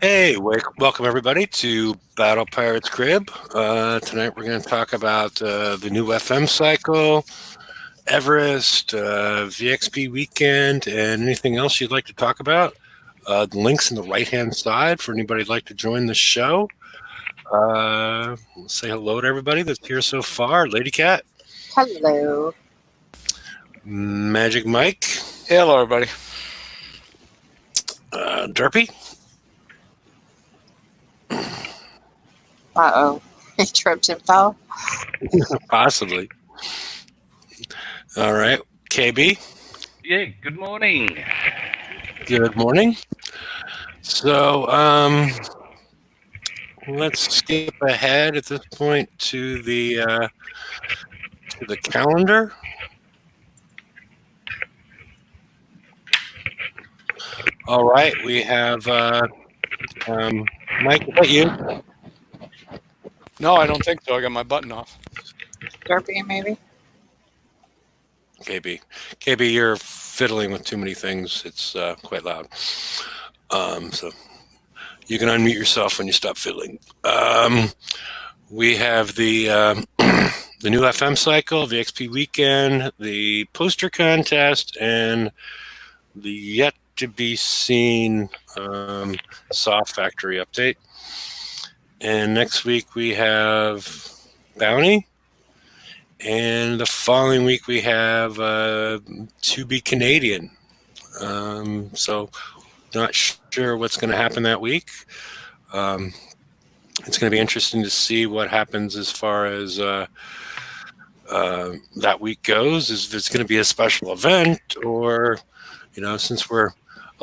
Hey, welcome everybody to Battle Pirates Crib. Tonight we're going to talk about the new FM cycle, Everest, VXP weekend, and anything else you'd like to talk about. The link's in the right-hand side for anybody who'd like to join the show. Say hello to everybody that's here so far. Lady Cat, Hello. Magic Mike, Hey, hello, everybody. Derpy, Uh-oh. He tripped and fell. possibly. All right, KB, Yeah, good morning. good morning. So, let's skip ahead at this point to the calendar. All right, we have Mike. Is that you? No, I don't think so. I got my button off. Derpy, maybe? KB, you're fiddling with too many things. It's quite loud. So you can unmute yourself when you stop fiddling. We have the the new FM cycle, the XP weekend, the poster contest, and the yet to be seen soft factory update. And next week we have Bounty. And the following week we have To Be Canadian. So not sure what's going to happen that week. It's going to be interesting to see what happens as far as that week goes. Is it's going to be a special event, or since a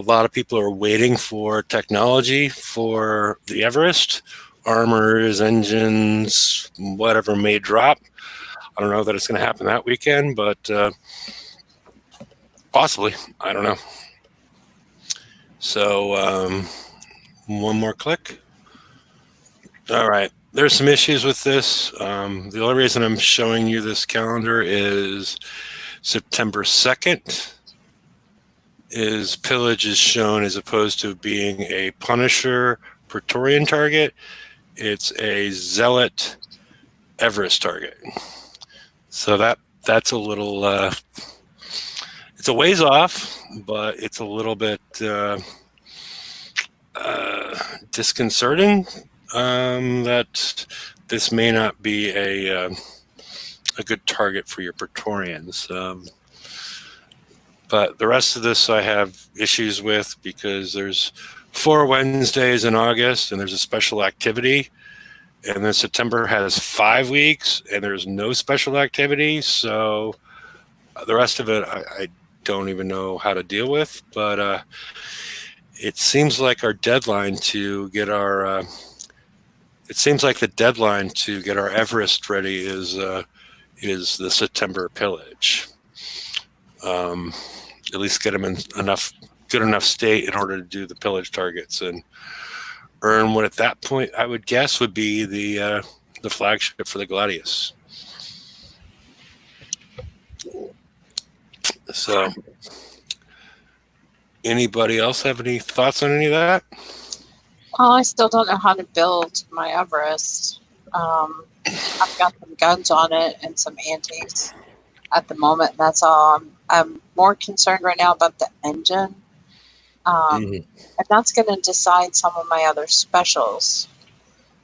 lot of people are waiting for technology for the Everest, armors, engines, whatever may drop. I don't know that it's going to happen that weekend, but possibly. I don't know. So one more click. All right. There's some issues with this. The only reason I'm showing you this calendar is September 2nd is pillage is shown as opposed to being a Punisher Praetorian target. It's a Zealot Everest target. So that's a little it's a ways off, but it's a little bit disconcerting that this may not be a good target for your Praetorians. But the rest of this I have issues with because there's 4 Wednesdays in August and there's a special activity. And then September has 5 weeks and there's no special activity. So the rest of it, I don't even know how to deal with. But it seems like our deadline to get our Everest ready is the September pillage. At least get them in good enough state in order to do the pillage targets and earn what at that point I would guess would be the flagship for the Gladius. So, anybody else have any thoughts on any of that? Oh, I still don't know how to build my Everest. I've got some guns on it and some antis at the moment. That's all. I'm more concerned right now about the engine. And that's going to decide some of my other specials.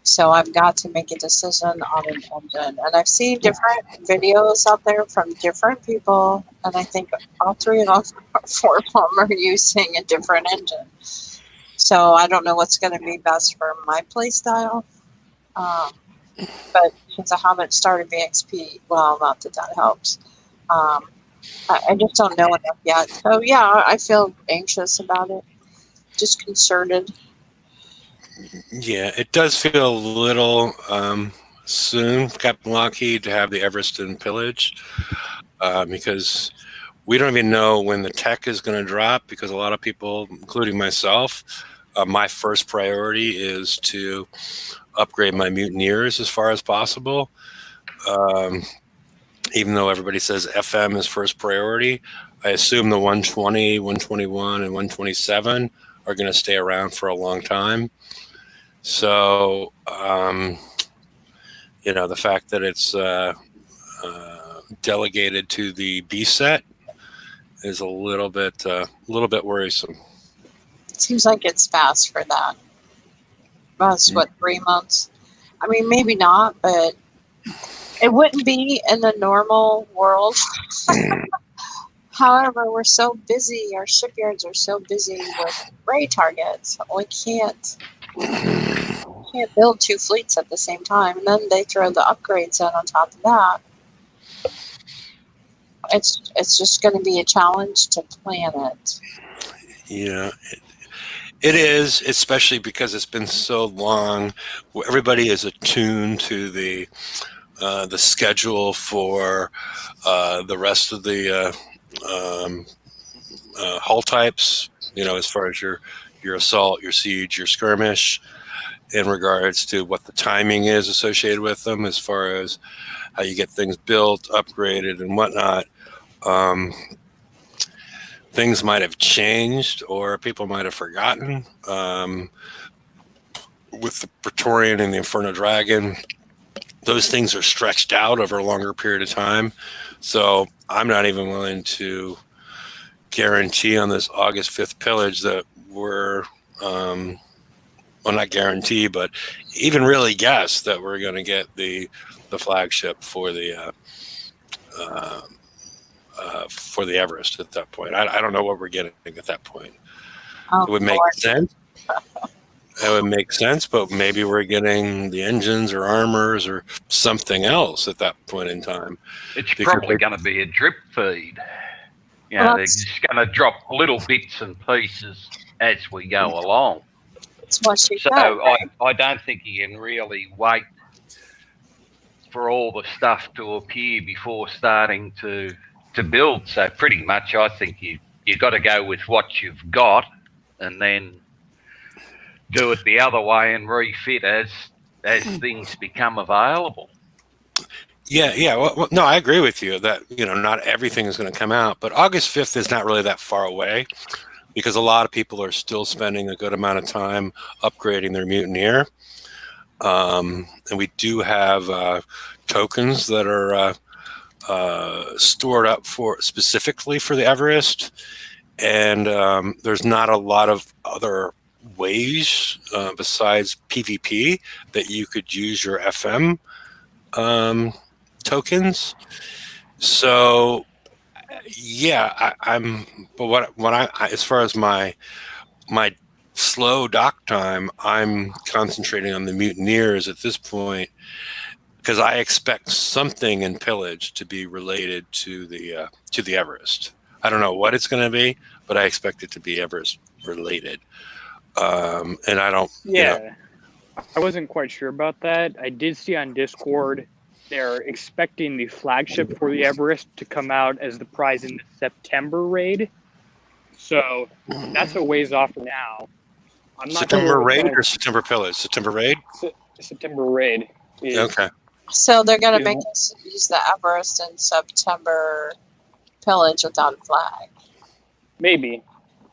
So I've got to make a decision on an engine. And I've seen different videos out there from different people. And I think all 4 of them are using a different engine. So I don't know what's going to be best for my play style. But since I haven't started VXP, well, not that helps. I just don't know enough yet. So yeah, I feel anxious about it. Disconcerted. Yeah, it does feel a little soon, Captain Lockheed, to have the Everest in pillage because we don't even know when the tech is going to drop because a lot of people, including myself, my first priority is to upgrade my mutineers as far as possible. Even though everybody says FM is first priority, I assume the 120, 121, and 127 are going to stay around for a long time. So, the fact that it's delegated to the B set is a little bit worrisome. It seems like it's fast for that. That's what, 3 months? I mean, maybe not, but it wouldn't be in the normal world. However, we're so busy. Our shipyards are so busy with ray targets. We can't build 2 fleets at the same time, and then they throw the upgrades in on top of that. It's just going to be a challenge to plan it. Yeah, it is, especially because it's been so long. Everybody is attuned to the schedule for the rest of the hull types. As far as your assault, your siege, your skirmish, in regards to what the timing is associated with them, as far as how you get things built, upgraded, and whatnot. Things might have changed, or people might have forgotten. With the Praetorian and the Inferno Dragon, those things are stretched out over a longer period of time. So I'm not even willing to guarantee on this August 5th pillage that we're, not guarantee, but even really guess that we're going to get the flagship for the Everest at that point. I don't know what we're getting at that point. Oh, it would make Lord. sense. It would make sense, but maybe we're getting the engines or armors or something else at that point in time. It's probably going to be a drip feed. Well, They're just going to drop little bits and pieces as we go along. that's what she So said. Right? I don't think you can really wait for all the stuff to appear before starting to build. So pretty much I think you got to go with what you've got and then do it the other way and refit as things become available. Yeah. Well, no, I agree with you that, not everything is going to come out, but August 5th is not really that far away because a lot of people are still spending a good amount of time upgrading their Mutineer. And we do have tokens that are stored up specifically for the Everest. And there's not a lot of other ways besides PvP that you could use your FM tokens. So but what I as far as my slow dock time, I'm concentrating on the Mutineers at this point because I expect something in pillage to be related to the Everest. I don't know what it's going to be, but I expect it to be Everest related. And I don't. Yeah, I wasn't quite sure about that. I did see on Discord they're expecting the flagship for the Everest to come out as the prize in the September raid. So that's a ways off now. I'm not September sure raid or September pillage? September raid? September raid. Okay. So they're going to make us use the Everest in September pillage without a flag. Maybe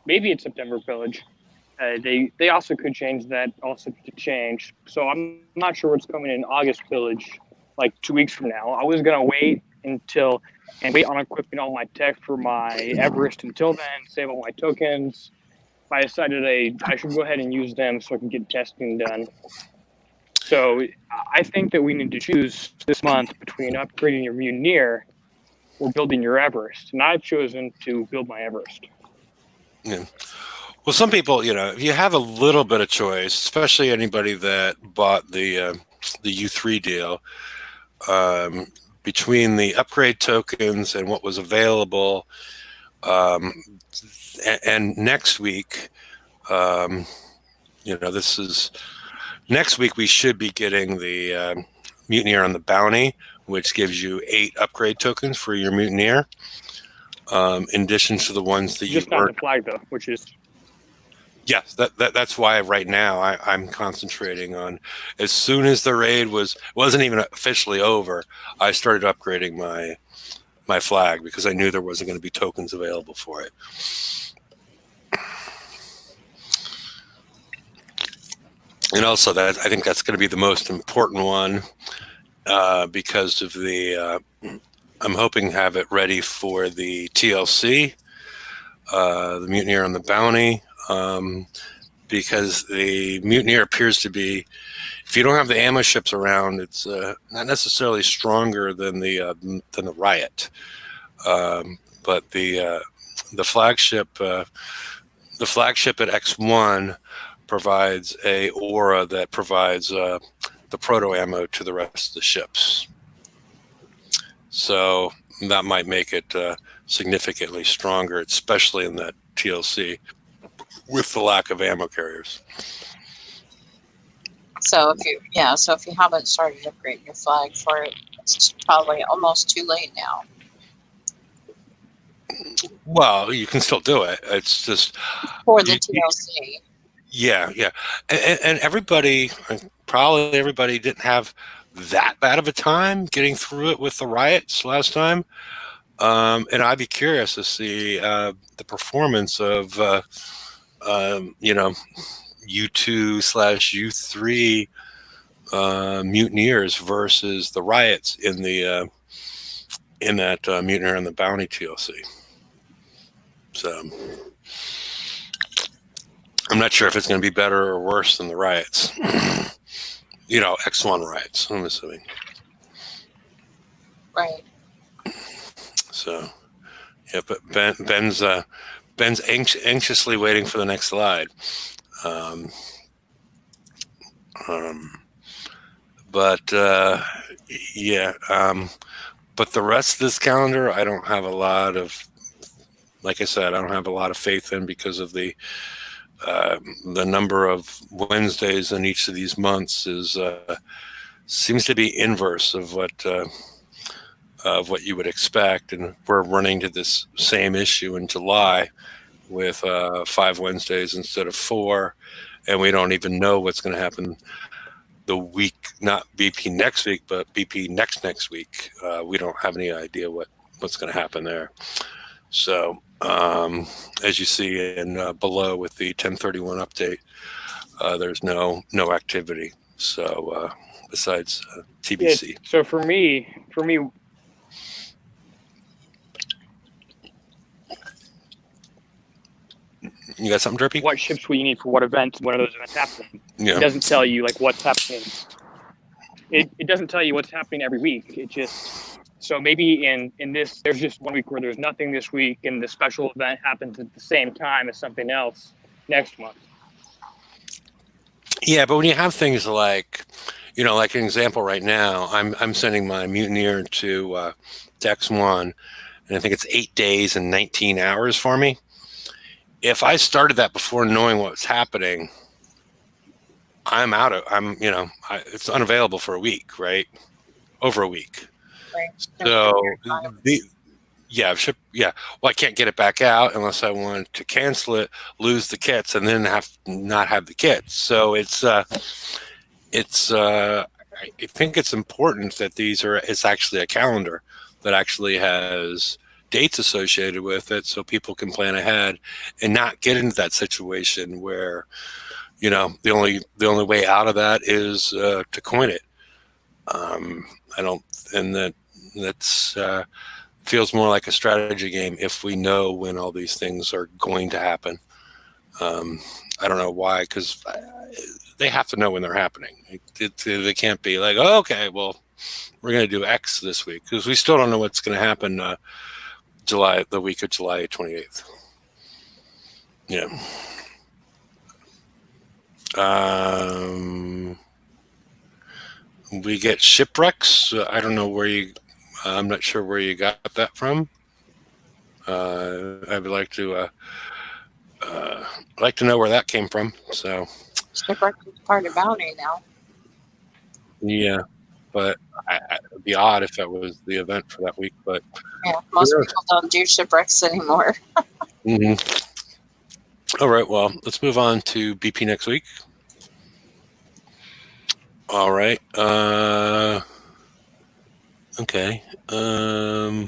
it's September pillage. They also could change that also to change. So I'm not sure what's coming in August pillage, like 2 weeks from now. I was gonna wait on equipping all my tech for my Everest until then, save all my tokens. I decided I should go ahead and use them so I can get testing done. So I think that we need to choose this month between upgrading your Mutineer or building your Everest. And I've chosen to build my Everest. Yeah. Well, some people, if you have a little bit of choice, especially anybody that bought the U3 deal, between the upgrade tokens and what was available, and next week, next week we should be getting the Mutineer on the Bounty, which gives you 8 upgrade tokens for your Mutineer, in addition to the ones that just you not the flag though, which is. Yes, that's why right now I'm concentrating on. As soon as the raid wasn't even officially over, I started upgrading my flag because I knew there wasn't going to be tokens available for it. And also that I think that's going to be the most important one because of the. I'm hoping to have it ready for the TLC, the Mutineer on the Bounty, because the Mutineer appears to be, if you don't have the ammo ships around, it's not necessarily stronger than the Riot, but the flagship at X1 provides a aura that provides the proto ammo to the rest of the ships. So that might make it significantly stronger, especially in that TLC with the lack of ammo carriers. So if you haven't started upgrading your flag for it, it's probably almost too late now. Well, you can still do it. It's just For the TLC. Yeah, and everybody, probably everybody, didn't have that bad of a time getting through it with the riots last time. And I'd be curious to see the performance of U2/U3 mutineers versus the riots in the in that Mutineer on the Bounty TLC. So I'm not sure if it's going to be better or worse than the riots. X1 riots, I'm assuming. Right. So, yeah, but Ben's anxiously waiting for the next slide. But the rest of this calendar, I don't have a lot of, like I said, I don't have a lot of faith in because of the number of Wednesdays in each of these months seems to be inverse of what you would expect, and we're running to this same issue in July with 5 Wednesdays instead of 4, and we don't even know what's going to happen the week, not BP next week, but BP next week. We don't have any idea what's going to happen there. So as you see in below with the 1031 update, there's no activity. So besides TBC. Yeah, so for me, you got something, Derpy? what ships will you need for what events? When are those events happening? Yeah. It doesn't tell you like what's happening. It doesn't tell you what's happening every week. It just, so maybe in this, there's just 1 week where there's nothing this week, and the special event happens at the same time as something else next month. Yeah, but when you have things like, like an example right now, I'm sending my Mutineer to X1, and I think it's 8 days and 19 hours for me. If I started that before knowing what's happening, it's unavailable for a week, right? Over a week. Right. So well, I can't get it back out unless I want to cancel it, lose the kits, and then not have the kits. So I think it's important that it's actually a calendar that actually has dates associated with it, so people can plan ahead and not get into that situation where the only way out of that is to coin it. That's feels more like a strategy game if we know when all these things are going to happen. I don't know why, because they have to know when they're happening. They can't be like, oh, okay, well, we're going to do X this week, because we still don't know what's going to happen the week of July 28th. Yeah. We get Shipwrecks. I don't know I'm not sure where you got that from. I would like to know where that came from. So Shipwrecks is part of Bounty now. Yeah, but it'd be odd if that was the event for that week. But yeah, most people don't do Shipwrecks anymore. All right, well, let's move on to BP next week. All right. Okay. Oh,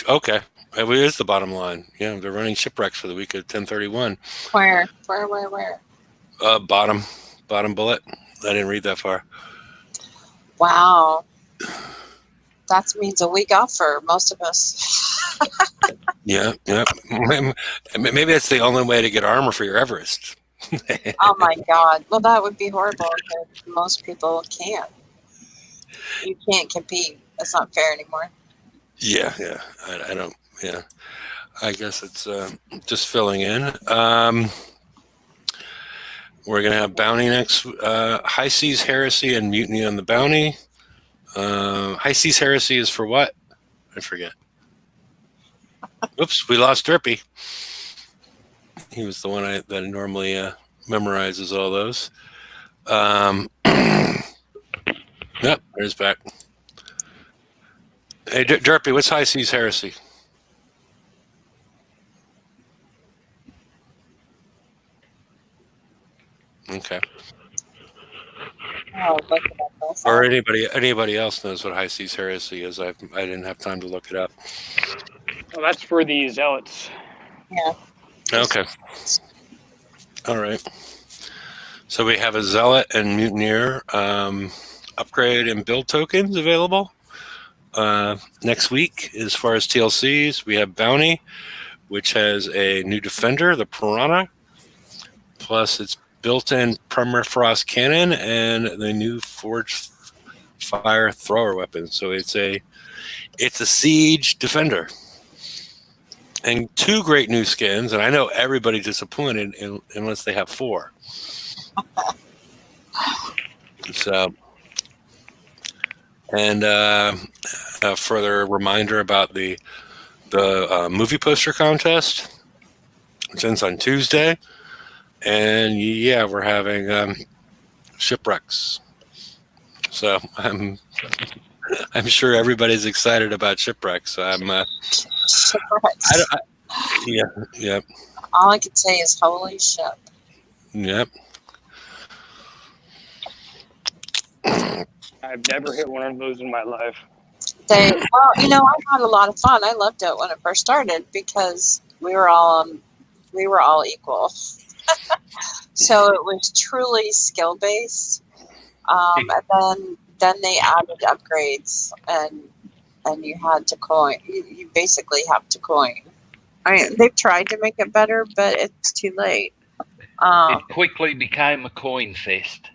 okay. It is the bottom line. Yeah, they're running Shipwrecks for the week of 1031. Where? Bottom bullet. I didn't read that far. Wow. That means a week off for most of us. Yeah. Maybe that's the only way to get armor for your Everest. Oh my God. Well, that would be horrible because most people can't. You can't compete. That's not fair anymore. Yeah. I don't. Yeah. I guess it's just filling in. We're gonna have Bounty next. High Seas Heresy and Mutiny on the Bounty. High Seas Heresy is for what? I forget. Oops, we lost Derpy. He was the one that normally memorizes all those. Yep, there's back. Hey, Derpy, what's High Seas Heresy? Okay. Oh, look at that. Or anybody else knows what High Seas Heresy is? I didn't have time to look it up. Well, that's for the zealots. Yeah. Okay. All right. So we have a Zealot and Mutineer upgrade and build tokens available. Next week, as far as TLCs, we have Bounty, which has a new Defender, the Piranha, plus its built-in permafrost cannon and the new forged fire thrower weapon. So it's a siege defender. And 2 great new skins, and I know everybody's disappointed unless they have 4. So, and a further reminder about the movie poster contest, which ends on Tuesday. And yeah, we're having Shipwrecks. So I'm sure everybody's excited about Shipwrecks. Shipwrecks. Yeah. All I can say is holy shit. Yep. I've never hit one of those in my life. I had a lot of fun. I loved it when it first started because we were all equal. So it was truly skill based. And then they added upgrades and you had to coin. You basically have to coin. I mean, they've tried to make it better, but it's too late. It quickly became a coin fest.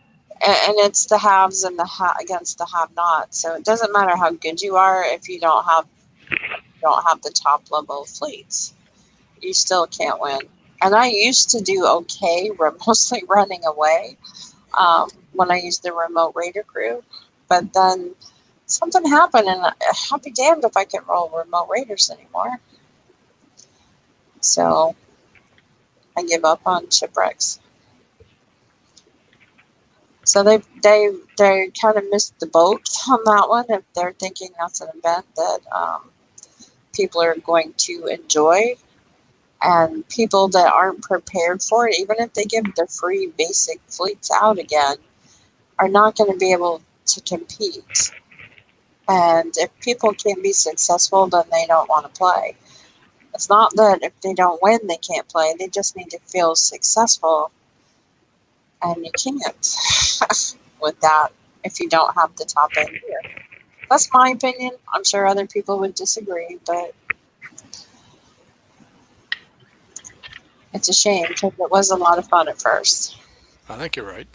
And it's the haves and against the have-nots. So it doesn't matter how good you are if you don't have the top level fleets. You still can't win. And I used to do okay, mostly running away when I used the remote raider crew. But then something happened, and I'll be damned if I can roll remote raiders anymore. So I give up on shipwrecks. So they kind of missed the boat on that one if they're thinking that's an event that people are going to enjoy, and people that aren't prepared for it, even if they give the free basic fleets out again, are not going to be able to compete. And if people can't be successful, then they don't want to play. It's not that if they don't win, they can't play. They just need to feel successful. And you can't with that if you don't have the top end here. That's my opinion. I'm sure other people would disagree, but it's a shame because it was a lot of fun at first. I think you're right.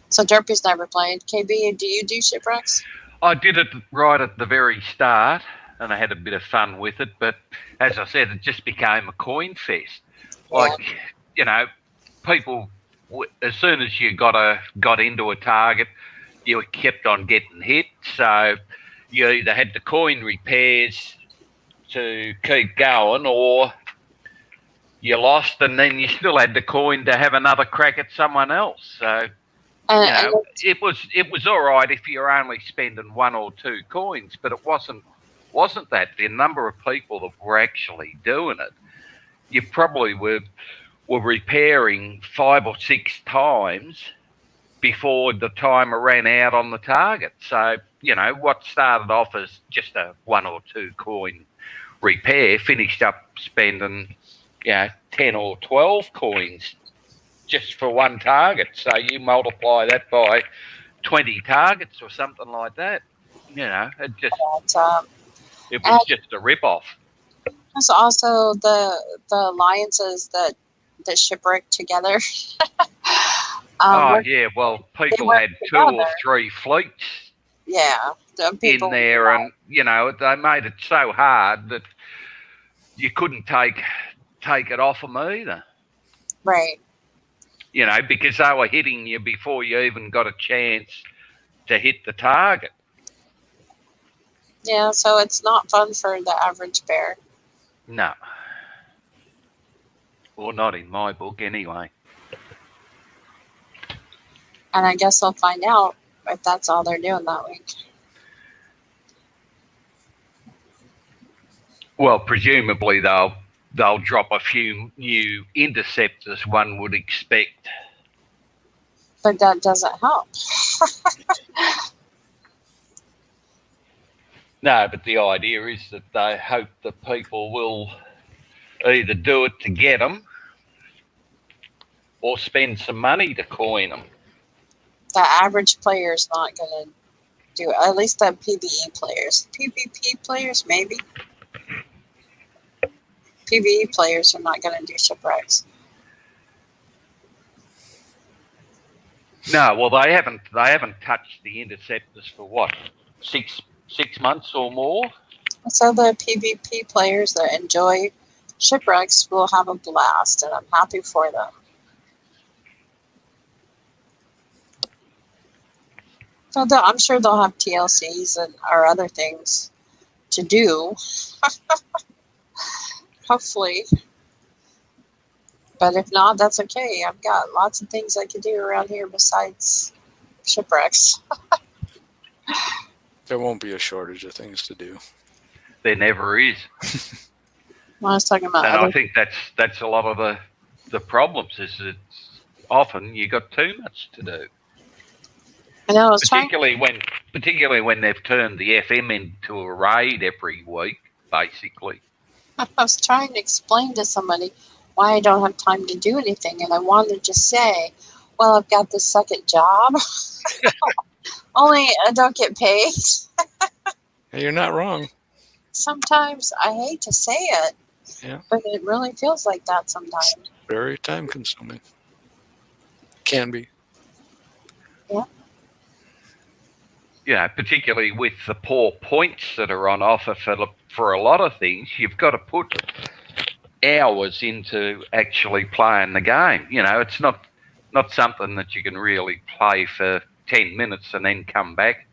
So Derpy's never played. KB, do you do shipwrecks? I did it right at the very start, and I had a bit of fun with it. But as I said, it just became a coin fest. Like, people, as soon as you got into a target, you kept on getting hit. So you either had to coin repairs to keep going, or you lost, and then you still had to coin to have another crack at someone else. So it was all right if you're only spending 1 or 2 coins, but it wasn't that. The number of people that were actually doing it, you probably were repairing 5 or 6 times before the timer ran out on the target. So what started off as just a 1 or 2 coin repair finished up spending, 10 or 12 coins just for one target. So you multiply that by 20 targets or something like that. It But, was just a rip-off. there's also the alliances that shipwreck together. Well, people work had 2 or together. 3 fleets Yeah, the people in there, and they made it so hard that you couldn't take it off them either. right. Because they were hitting you before you even got a chance to hit the target. Yeah, so it's not fun for the average bear. No. Or not in my book anyway. And I guess I'll find out if that's all they're doing that week. Well, presumably they'll drop a few new interceptors, one would expect. But that doesn't help. No, but the idea is that they hope that people will either do it to get them or spend some money to coin them. The average player is not going to do it. At least the PvE players. PvP players, maybe. PvE players are not going to do shipwrecks. No, well, they haven't touched the interceptors for what, six months or more. So the PvP players that enjoy shipwrecks will have a blast, and I'm happy for them. So I'm sure they'll have TLCs or other things to do. Hopefully. But if not, that's okay. I've got lots of things I can do around here besides shipwrecks. There won't be a shortage of things to do. There never is. I was talking about And I think that's a lot of the problems is it's often you got too much to do. I know, I was particularly when they've turned the FM into a raid every week, basically. I was trying to explain to somebody why I don't have time to do anything, and I wanted to just say, well, I've got this second job. Only I don't get paid. Hey, you're not wrong. Sometimes I hate to say it, but it really feels like that sometimes. Very time consuming. Can be. Yeah. Particularly with the poor points that are on offer for a lot of things, you've got to put hours into actually playing the game. It's not something that you can really play for 10 minutes and then come back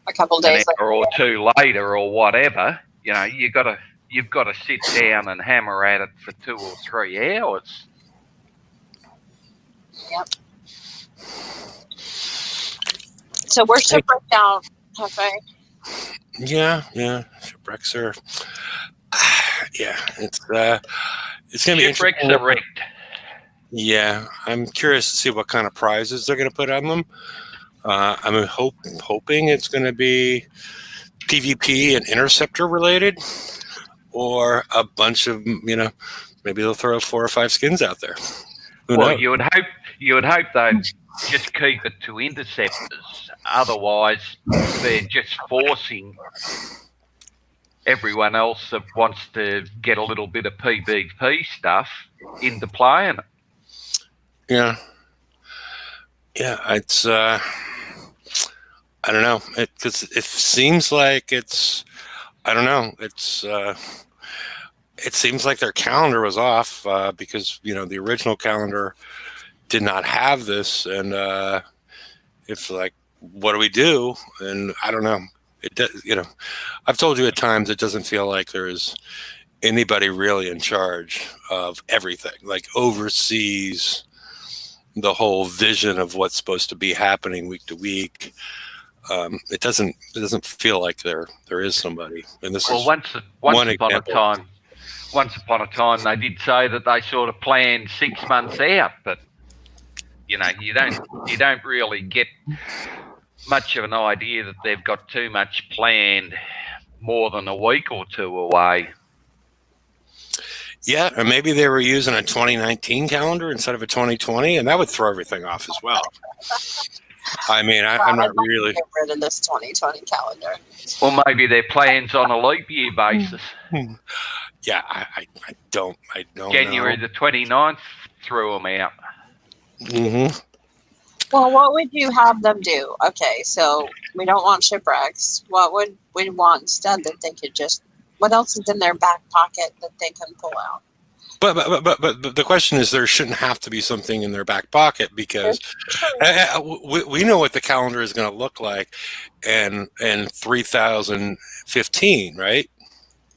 A couple days an hour or two later or whatever. You've got to sit down and hammer at it for 2 or 3 hours. Yep. So we're shipwrecked down, Cafe. Yeah. Shipwrecks are. Yeah, it's gonna be Shipwrecks interesting. are wrecked. Yeah, I'm curious to see what kind of prizes they're going to put on them. I'm hoping it's going to be PvP and interceptor related, or a bunch of maybe they'll throw 4 or 5 skins out there. Who knows? You would hope they'd just keep it to interceptors. Otherwise, they're just forcing everyone else that wants to get a little bit of PvP stuff into playing it. Yeah, it's I don't know, because it seems like it's I don't know, it's it seems like their calendar was off because the original calendar did not have this, and it's like, what do we do? And I don't know. It does, I've told you at times it doesn't feel like there's anybody really in charge of everything, like oversees the whole vision of what's supposed to be happening week to week. It doesn't feel like there is somebody. And this is once upon a time they did say that they sort of planned 6 months out, but you don't really get much of an idea that they've got too much planned more than a week or two away. Yeah, or maybe they were using a 2019 calendar instead of a 2020, and that would throw everything off as well. I mean, I'm not I'd like to really. get rid of this 2020 calendar. Or maybe their plans on a leap year basis. Yeah, I don't January know. the 29th threw them out. Mm-hmm. Well, what would you have them do? Okay, so we don't want shipwrecks. What would we want instead that they could just? What else is in their back pocket that they can pull out? But the question is, there shouldn't have to be something in their back pocket because we know what the calendar is going to look like in 3015, right?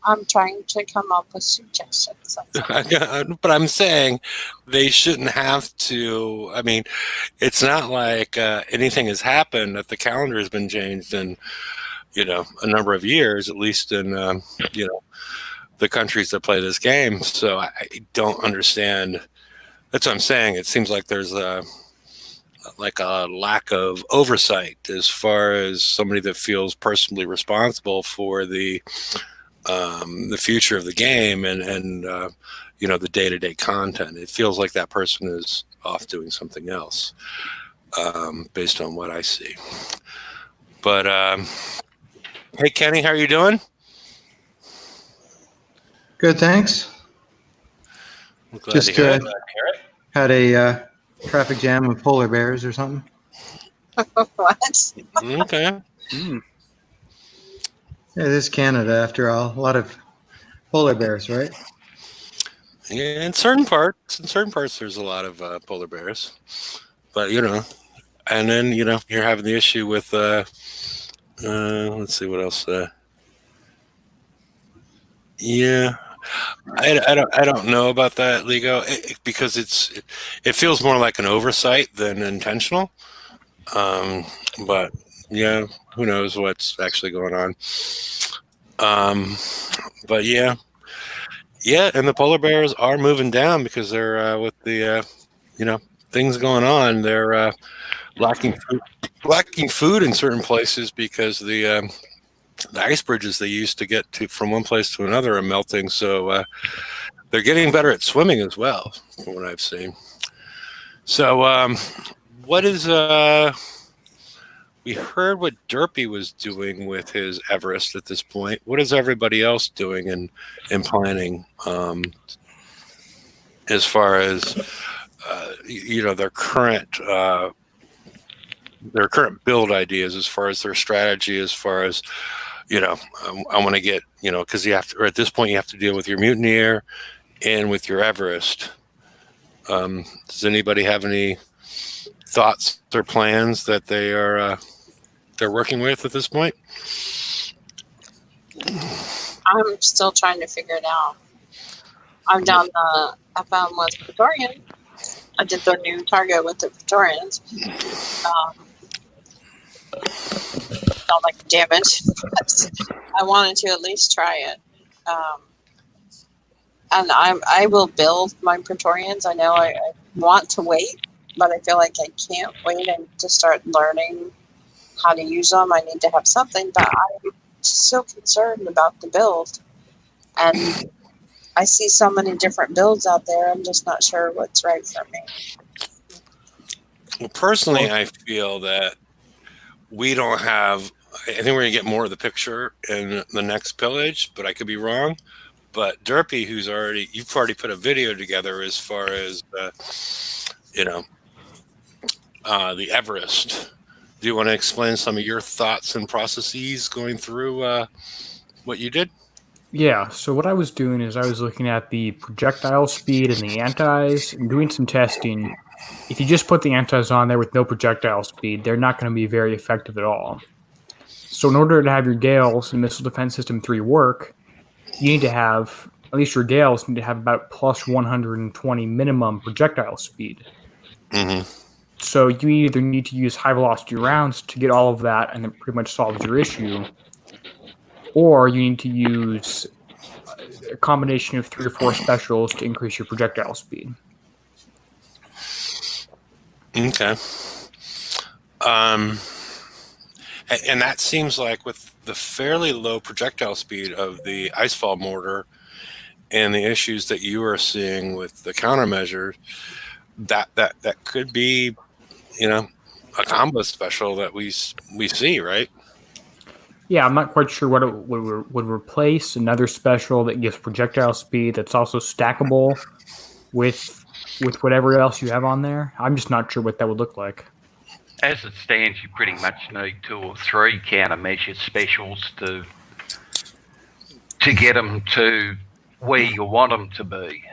I'm trying to come up with suggestions. But I'm saying they shouldn't have to. I mean, it's not like anything has happened that the calendar has been changed in, a number of years, at least in, the countries that play this game. So I don't understand. That's what I'm saying. It seems like there's a lack of oversight as far as somebody that feels personally responsible for the future of the game and the day-to-day content. It feels like that person is off doing something else, based on what I see. But hey, Kenny, how are you doing? Good, thanks. I'm glad Just to hear it. had a traffic jam with polar bears or something. What? Okay. Yeah, this is Canada after all. A lot of polar bears, right? Yeah, in certain parts, there's a lot of polar bears, but and then you're having the issue with let's see what else. Yeah, I don't know about that, Lego, because it feels more like an oversight than intentional. But yeah, who knows what's actually going on. But yeah, and the polar bears are moving down because they're with the things going on. They're lacking food in certain places because the ice bridges they used to get to from one place to another are melting. So they're getting better at swimming as well, from what I've seen. So what is we heard what Derpy was doing with his Everest at this point. What is everybody else doing in planning as far as their current build ideas, as far as their strategy, as far as I want to get because you have to, or at this point you have to deal with your Mutineer and with your Everest. Does anybody have any thoughts or plans that they're working with at this point? I'm still trying to figure it out. I've done the FM with Praetorian. I did the new target with the Praetorians. Not like damage, but I wanted to at least try it. And I will build my Praetorians. I know I want to wait, but I feel like I can't wait to start learning how to use them. I need to have something, but I'm so concerned about the build. And I see so many different builds out there. I'm just not sure what's right for me. Well, personally, I feel that we don't have. I think we're gonna get more of the picture in the next pillage, but I could be wrong. But Derpy, you've already put a video together as far as the Everest. Do you want to explain some of your thoughts and processes going through what you did? Yeah, so what I was doing is I was looking at the projectile speed and the antis and doing some testing. If you just put the antis on there with no projectile speed, they're not going to be very effective at all. So in order to have your Gales and Missile Defense System 3 work, you need to have, at least your Gales need to have about plus 120 minimum projectile speed. Mm-hmm. So you either need to use high velocity rounds to get all of that and it pretty much solves your issue, or you need to use a combination of 3 or 4 specials to increase your projectile speed. Okay. And that seems like with the fairly low projectile speed of the icefall mortar and the issues that you are seeing with the countermeasures, that could be, a combo special that we see, right? Yeah, I'm not quite sure what it would replace. Another special that gives projectile speed that's also stackable with whatever else you have on there. I'm just not sure what that would look like. As it stands, you pretty much need 2 or 3 countermeasure specials to get them to where you want them to be.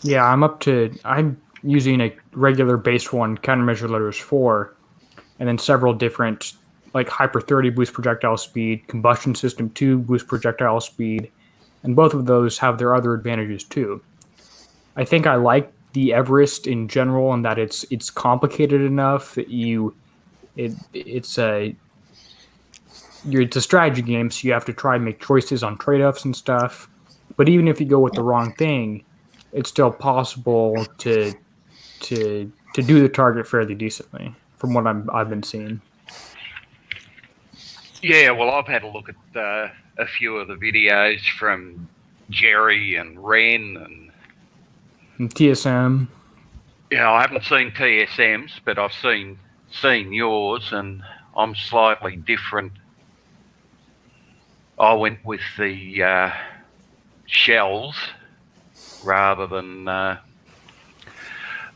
Yeah, I'm using a regular base one, countermeasure letters 4, and then several different, like Hyper 30 boost projectile speed, Combustion System 2 boost projectile speed, and both of those have their other advantages too. I think I like the Everest in general, and that it's complicated enough that it's a strategy game, so you have to try and make choices on trade-offs and stuff. But even if you go with the wrong thing, it's still possible to do the target fairly decently, from what I've been seeing. Yeah, well, I've had a look at a few of the videos from Jerry and Ren, And TSM. I haven't seen TSM's, but I've seen yours, and I'm slightly different. I went with the shells rather than that,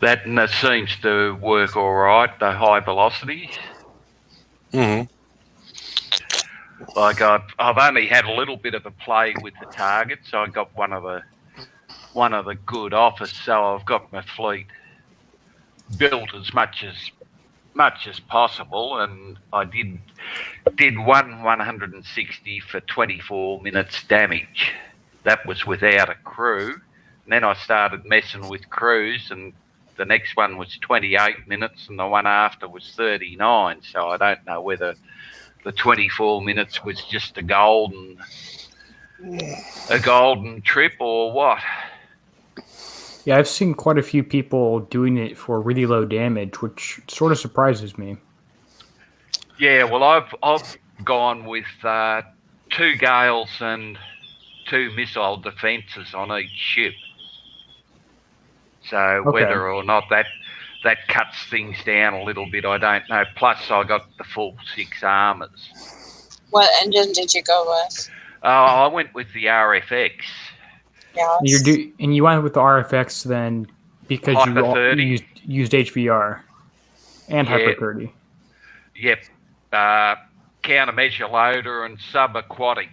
and it seems to work all right. The high velocity. Mm-hmm. Like I've only had a little bit of a play with the target, so I got one of the good offers. So I've got my fleet built as much as possible, and I did 160 for 24 minutes damage. That was without a crew. And then I started messing with crews, and the next one was 28 minutes, and the one after was 39. So I don't know whether the 24 minutes was just a golden trip or what. Yeah, I've seen quite a few people doing it for really low damage, which sort of surprises me. Yeah, well, I've gone with 2 gales and 2 missile defences on each ship. So Okay. whether or not that cuts things down a little bit, I don't know. Plus, I got the full 6 armours. What engine did you go with? I went with the RFX. Yes. And you went with the RFX then because Hyper you 30. used HVR and Hyper 30. Yep. Countermeasure loader and subaquatic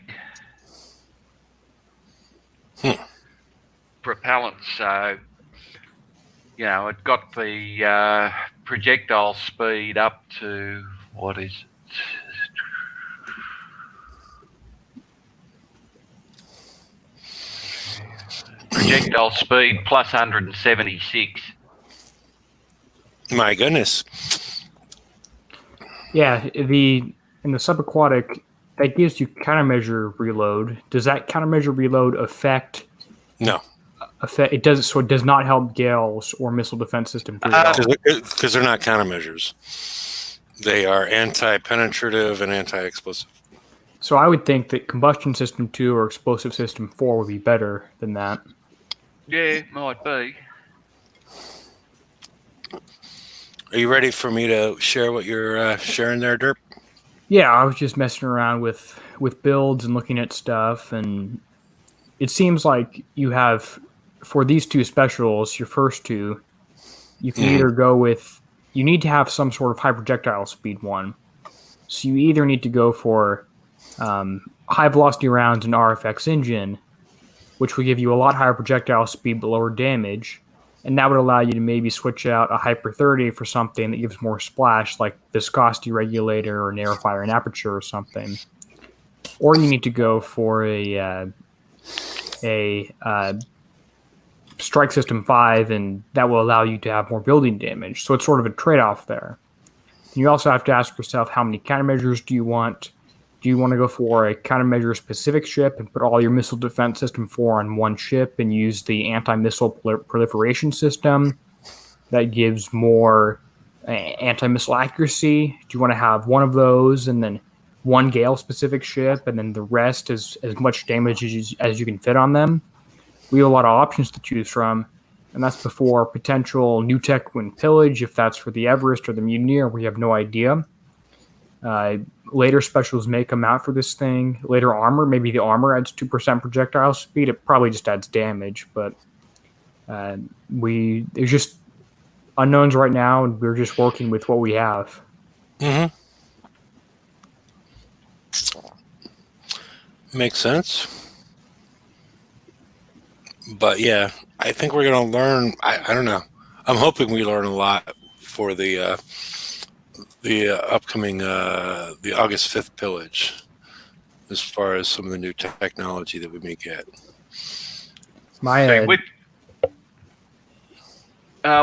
propellant. So, it got the projectile speed up to, what is it? Projectile speed plus 176. My goodness. Yeah, in the subaquatic, that gives you countermeasure reload. Does that countermeasure reload affect? No. It does. So it does not help gales or missile defense system 3 at all. Because they're not countermeasures. They are anti-penetrative and anti-explosive. So I would think that combustion system 2 or explosive system 4 would be better than that. Yeah, might be. Are you ready for me to share what you're sharing there, Derp? Yeah, I was just messing around with builds and looking at stuff, and it seems like you have, for these 2 specials, your first 2, you can either go with, you need to have some sort of high projectile speed one. So you either need to go for high velocity rounds and RFX engine, which will give you a lot higher projectile speed but lower damage, and that would allow you to maybe switch out a Hyper 30 for something that gives more splash, like viscosity regulator or narrowfire and aperture or something. Or you need to go for a strike system 5, and that will allow you to have more building damage. So it's sort of a trade-off there. And you also have to ask yourself, how many countermeasures do you want? Do you want to go for a countermeasure specific ship and put all your missile defense system 4 on one ship and use the anti-missile proliferation system that gives more anti-missile accuracy? Do you want to have one of those and then one Gale-specific ship and then the rest as much damage as you can fit on them? We have a lot of options to choose from, and that's before potential new tech when pillage, if that's for the Everest or the Mutineer. We have no idea. Later specials may come out for this thing. Later armor, maybe the armor adds 2% projectile speed. It probably just adds damage, but there's just unknowns right now, and we're just working with what we have. Mm-hmm. Makes sense. But yeah, I think we're going to learn. I don't know. I'm hoping we learn a lot for the upcoming the August 5th pillage, as far as some of the new technology that we may get.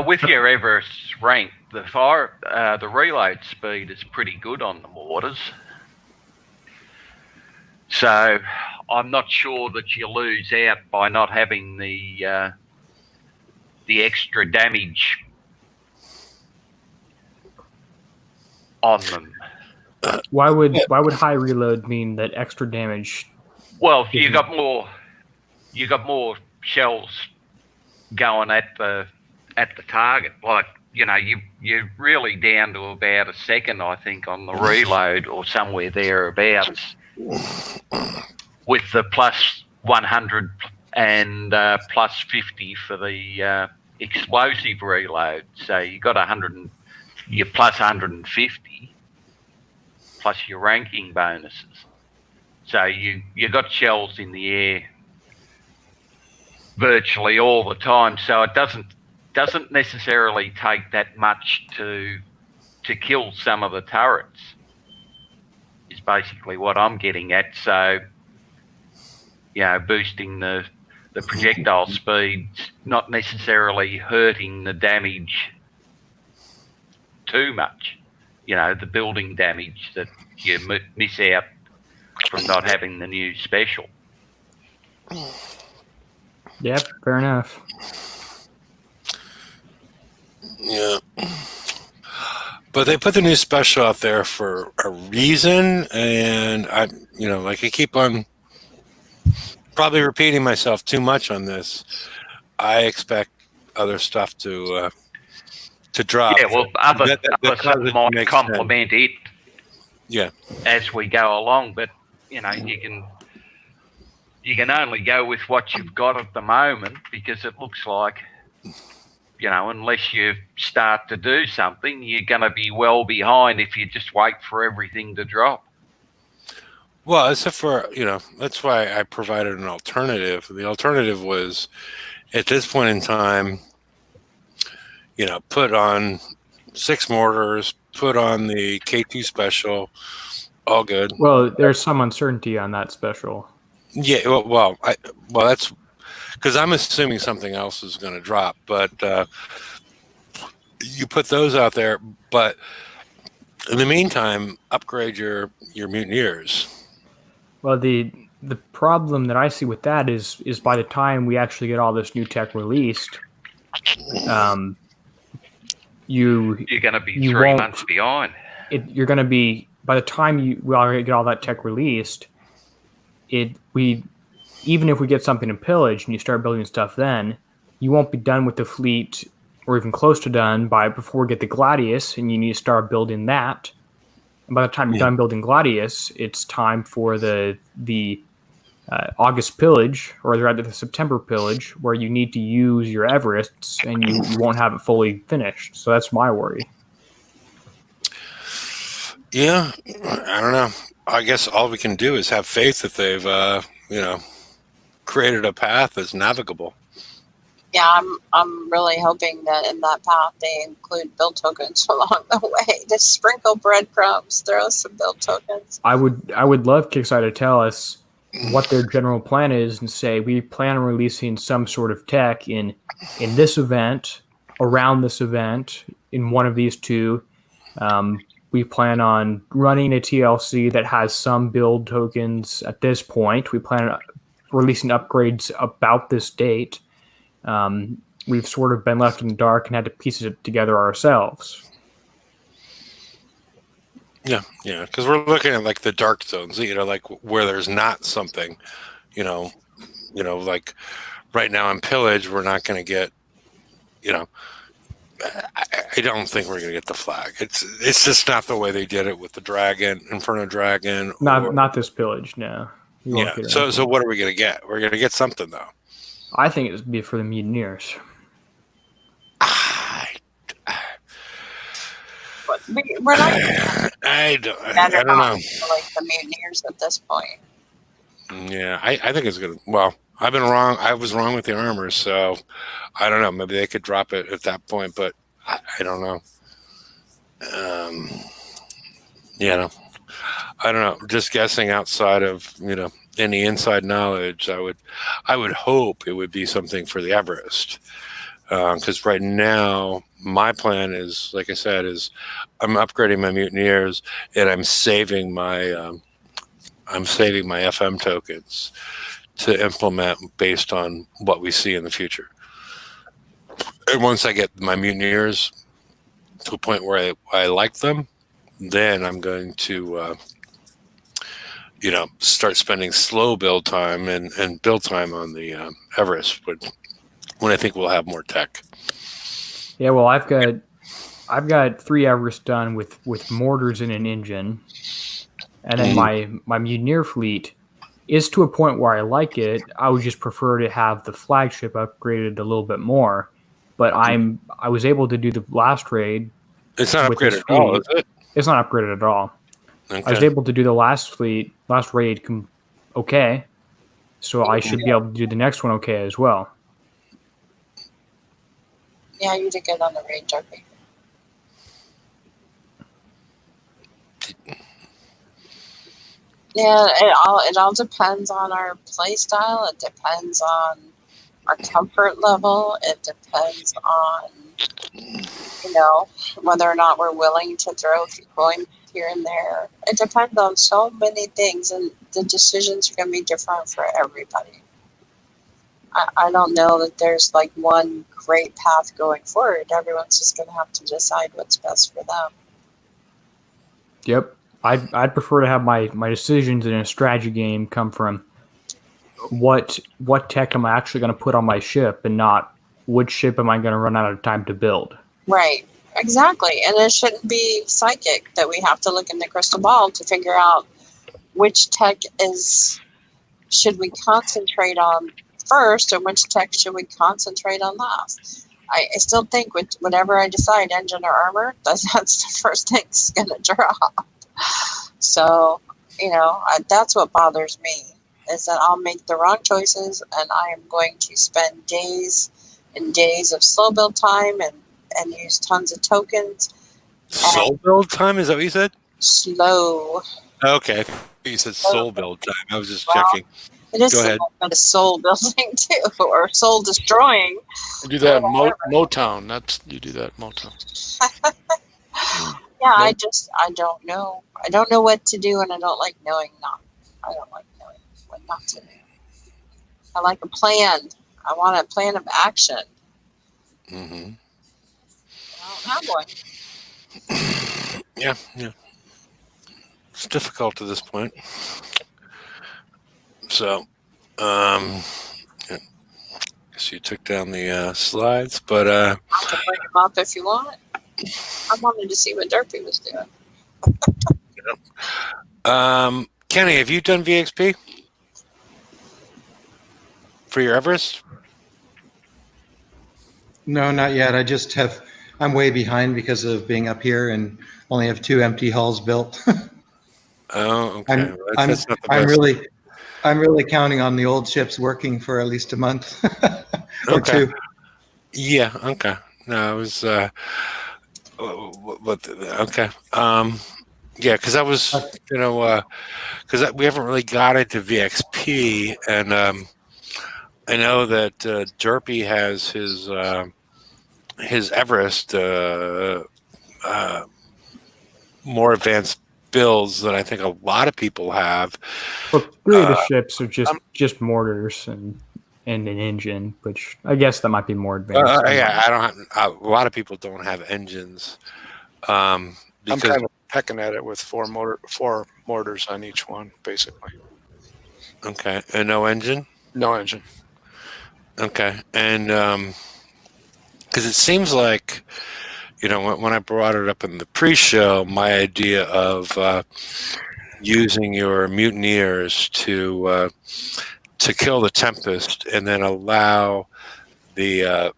With your Everest rank, the reload speed is pretty good on the mortars. So I'm not sure that you lose out by not having the extra damage on them. Why would high reload mean that extra damage? Well, you got more shells going at the target. Like, you're really down to about a second, I think, on the reload or somewhere thereabouts, with the plus 100 and plus 50 for the explosive reload. So you got 100, you're plus 150 plus your ranking bonuses. So you got shells in the air virtually all the time. So it doesn't necessarily take that much to kill some of the turrets, is basically what I'm getting at. So, boosting the projectile speeds, not necessarily hurting the damage too much. The building damage that you miss out from not having the new special. Yep, fair enough. Yeah. But they put the new special out there for a reason, and I keep on probably repeating myself too much on this. I expect other stuff to drop. Yeah, well, other stuff might complement it. Yeah. As we go along, but you can only go with what you've got at the moment, because it looks like, unless you start to do something, you're going to be well behind if you just wait for everything to drop. Well, except for, that's why I provided an alternative. The alternative was, at this point in time, put on 6 mortars, put on the K2 special, all good. Well, there's some uncertainty on that special. Yeah, well, that's because I'm assuming something else is going to drop, but you put those out there. But in the meantime, upgrade your Mutineers. Well, the problem that I see with that is by the time we actually get all this new tech released, you're going to be 3 months behind. You're going to be, by the time we get all that tech released, even if we get something in pillage and you start building stuff, then you won't be done with the fleet, or even close to done, before we get the Gladius, and you need to start building that. And by the time you're done building Gladius, it's time for the August pillage, or rather the September pillage, where you need to use your Everests, and you won't have it fully finished. So that's my worry. Yeah, I don't know. I guess all we can do is have faith that they've, created a path that's navigable. Yeah, I'm really hoping that in that path they include build tokens along the way. Just sprinkle breadcrumbs, throw some build tokens. I would love Kickstarter to tell us what their general plan is and say, we plan on releasing some sort of tech in this event, around this event, in one of these two. We plan on running a TLC that has some build tokens at this point. We plan on releasing upgrades about this date. We've sort of been left in the dark and had to piece it together ourselves. Yeah, because we're looking at like the dark zones, like where there's not something, you know, like right now in Pillage, we're not going to get, I don't think we're going to get the flag. It's just not the way they did it with the dragon, Inferno Dragon, or Not this pillage, no. You won't yeah. get So anything. what are we going to get? We're going to get something though. I think it would be for the mutineers. I, But we're not I don't better know. off for, like the mutineers at this point. Yeah, I think it's gonna. Well, I've been wrong. I was wrong with the armor, so I don't know. Maybe they could drop it at that point, but I don't know. Yeah, I don't know. Just guessing outside of any inside knowledge, I would hope it would be something for the Everest, because right now my plan is, like I said, is I'm upgrading my mutineers and I'm saving my FM tokens to implement based on what we see in the future. And once I get my mutineers to a point where I like them, then I'm going to start spending slow build time and build time on the Everest when I think we'll have more tech. Yeah, well, I've got 3 Everest done with mortars and an engine, and then my mutineer fleet is to a point where I like it. I would just prefer to have the flagship upgraded a little bit more, but I was able to do the last raid. It's not with upgraded this at all, is fleet. it? It's not upgraded at all. Okay. I was able to do the last raid okay, so I should be able to do the next one okay as well. Yeah, you did good on the raid, Darby. Yeah, it all depends on our play style. It depends on our comfort level. It depends on whether or not we're willing to throw a few coins here and there. It depends on so many things, and the decisions are going to be different for everybody. I don't know that there's like one great path going forward. Everyone's just going to have to decide what's best for them. Yep. I'd prefer to have my decisions in a strategy game come from what tech am I actually going to put on my ship, and not which ship am I going to run out of time to build. Right. Exactly. And it shouldn't be psychic that we have to look in the crystal ball to figure out which tech should we concentrate on first, and which tech should we concentrate on last. I still think with whatever I decide, engine or armor, that's the first thing that's going to drop. So, that's what bothers me, is that I'll make the wrong choices, and I am going to spend days and days of slow build time and use tons of tokens. Soul build time? Is that what you said? Slow. Okay. You said soul build time. I was just checking. It is Go ahead. a soul building too, or soul destroying. You do that in Motown. You do that in Motown. Yeah, I don't know. I don't know what to do, and I don't like knowing I don't like knowing what not to do. I like a plan. I want a plan of action. Mm-hmm. I don't have one. Yeah. It's difficult at this point. So, guess you took down the slides, but I can bring them up if you want. I wanted to see what Derpy was doing. Kenny, have you done VXP for your Everest? No, not yet. I'm way behind because of being up here and only have 2 empty hulls built. Oh, okay. That's not the best. I'm really counting on the old ships working for at least a month or Okay. 2. Yeah. Okay. No, it was. Okay. Yeah, because I was, because we haven't really got into VXP, and I know that Derpy has his Everest more advanced builds than I think a lot of people have. Well, 3 of the ships are just mortars and an engine, which I guess that might be more advanced. Yeah, I don't have. A lot of people don't have engines. I'm Because kind of pecking at it with four mortars on each one, basically. okay, and no engine. No engine. Okay, and because it seems like, when I brought it up in the pre-show, my idea of using your mutineers to kill the Tempest and then allow the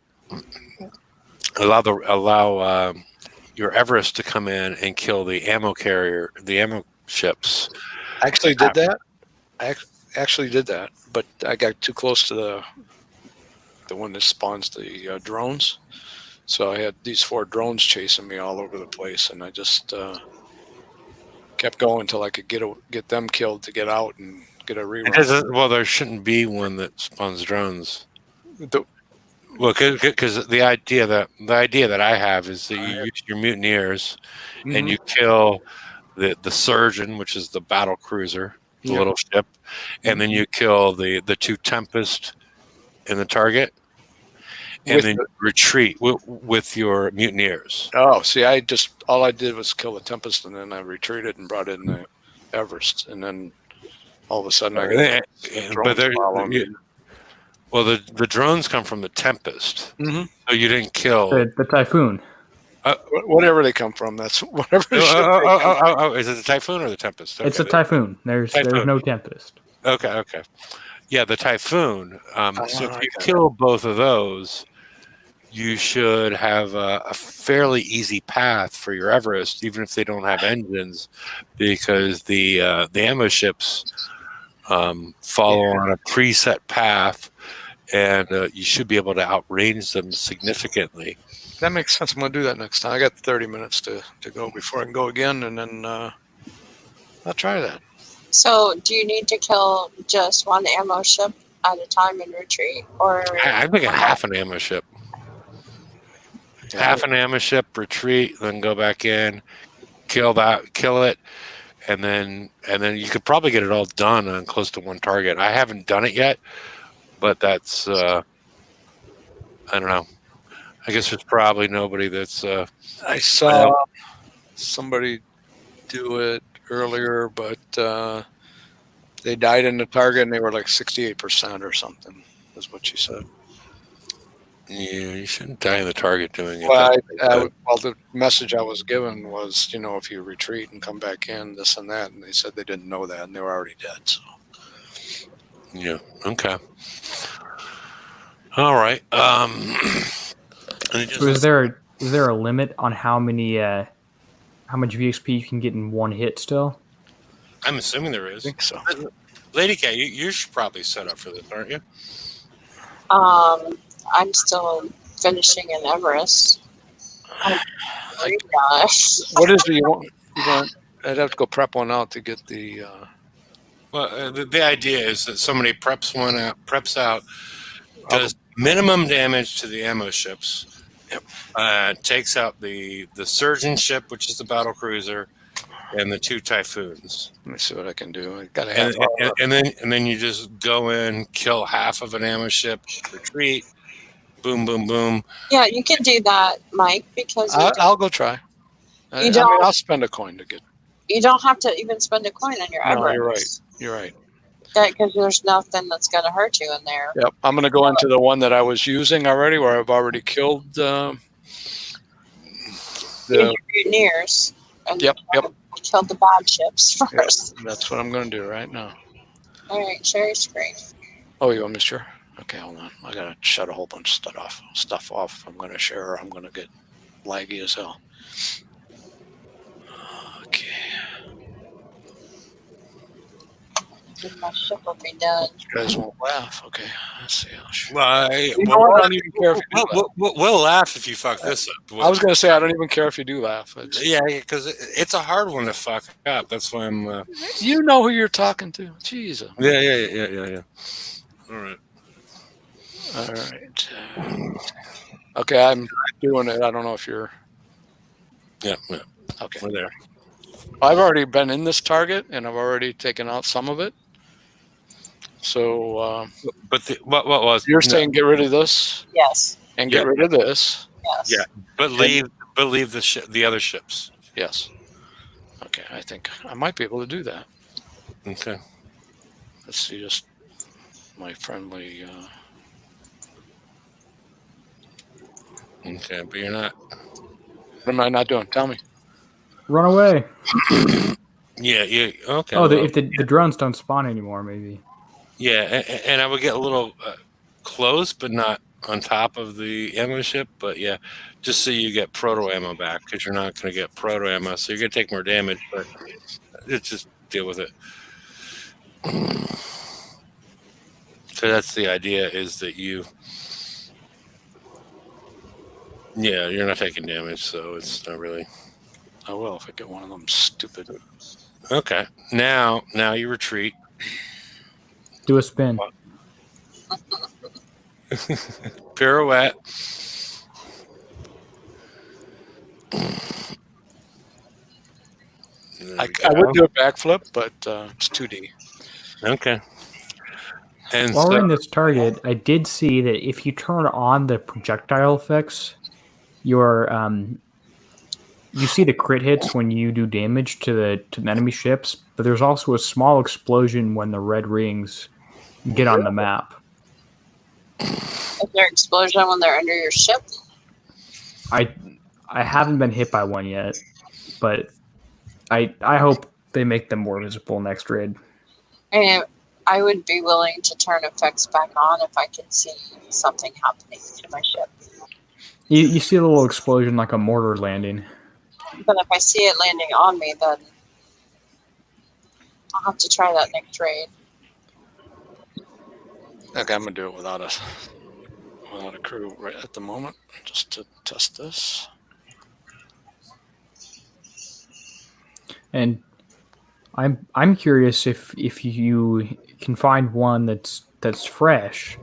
your Everest to come in and kill the ammo carrier, the ammo ships. I actually did that. Actually did that, but I got too close to the one that spawns the drones. So I had these 4 drones chasing me all over the place, and I just kept going until I could get them killed to get out and get a rerun. Well, there shouldn't be one that spawns drones. The- Well, because the idea that I have is that you use your mutineers and you kill the surgeon, which is the battle cruiser, the Yep. little ship, and then you kill the 2 Tempest in the target, and With then you retreat with your mutineers. Oh, see, all I did was kill the Tempest, and then I retreated and brought in the Everest, and then all of a sudden I got But drones following me. well, the drones come from the Tempest, Mhm. so you didn't kill. The Typhoon. Whatever they come from, that's whatever. Is it the Typhoon or the Tempest? It's a Typhoon. There's no Tempest. Okay. Yeah, the Typhoon. So if you okay. kill both of those, you should have a fairly easy path for your Everest, even if they don't have engines, because the ammo ships follow on a preset path, and you should be able to outrange them significantly. That makes sense. I'm gonna do that next time. I got 30 minutes to go before I can go again, and then I'll try that. So, do you need to kill just one ammo ship at a time and retreat, or I think a half an ammo ship. Half an ammo ship, retreat, then go back in, kill it, and then you could probably get it all done on close to one target. I haven't done it yet, but that's I don't know. I guess there's probably nobody that's. I saw somebody do it earlier, but they died in the target, and they were like 68% or something. Is what she said. Yeah, you shouldn't die in the target doing it. Well, the message I was given was, if you retreat and come back in, this and that, and they said they didn't know that, and they were already dead. So. Yeah. Okay. All right. So is there a limit on how much VXP you can get in one hit still? I'm assuming there is. I think so. Lady K, you should probably set up for this, aren't you? I'm still finishing in Everest. Gosh. What is it you want? I'd have to go prep one out to get the. Well, the idea is that somebody preps out, does minimum damage to the ammo ships. Yep. Takes out the surgeon ship, which is the battle cruiser, and the 2 Typhoons. Let me see what I can do. I got and then you just go in, kill half of an ammo ship, retreat, boom, boom, boom. Yeah, you can do that, Mike, because I'll go try. I'll spend a coin to get. You don't have to even spend a coin on your Everest. You're right. You're right. Because there's nothing that's going to hurt you in there. Yep, I'm going to go into the one that I was using already, where I've already killed the mutineers. And Yep. Killed the bad ships first. Yep, that's what I'm going to do right now. All right, share screen. Oh, you want me to share? Okay, hold on. I got to shut a whole bunch of stuff off. If I'm going to share, or I'm going to get laggy as hell. Okay. My ship will be done. You guys won't laugh. Okay, let's see. Well, I don't even care if you do laugh. We'll laugh if you fuck this up. I was going to say, I don't even care if you do laugh. Yeah, because it's a hard one to fuck up. That's why I'm. You know who you're talking to. Jesus. Yeah. All right. Okay, I'm doing it. I don't know if you're. Yeah. Okay. We're there. I've already been in this target, and I've already taken out some of it. So, but what was you're saying? Get rid of this, yes, and get rid of this. Yes, yeah, but leave the other ships. Yes. Okay, I think I might be able to do that. Okay. Let's see, just my friendly. Okay, but you're not. What am I not doing? Tell me. Run away. Yeah. Okay. Oh, Well, if the drones don't spawn anymore, maybe. yeah, and I would get a little close, but not on top of the ammo ship. But yeah, just so you get proto ammo back, because you're not going to get proto ammo, so you're going to take more damage. But just deal with it. So that's the idea: is that you're not taking damage, so it's not really I will if I get one of them stupid. okay. Now you retreat. Do a spin. Pirouette. I would do a backflip, but it's 2D. Okay. And While so, we're in this target, I did see that if you turn on the projectile effects, your you see the crit hits when you do damage to the enemy ships, but there's also a small explosion when the red rings get on the map. Is there explosion when they're under your ship? I haven't been hit by one yet, but I hope they make them more visible next raid. And I would be willing to turn effects back on if I can see something happening to my ship. You see a little explosion like a mortar landing. But if I see it landing on me, then I'll have to try that next raid. Okay, I'm gonna do it without a crew right at the moment, just to test this. And I'm curious if you can find one that's fresh,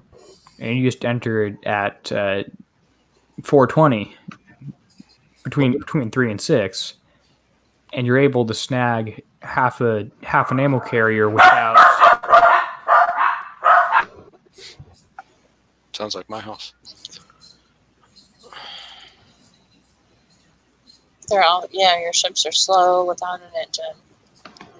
and you just enter it at 420 between 3 and 6, and you're able to snag half an ammo carrier without. Sounds like my house. Your ships are slow without an engine.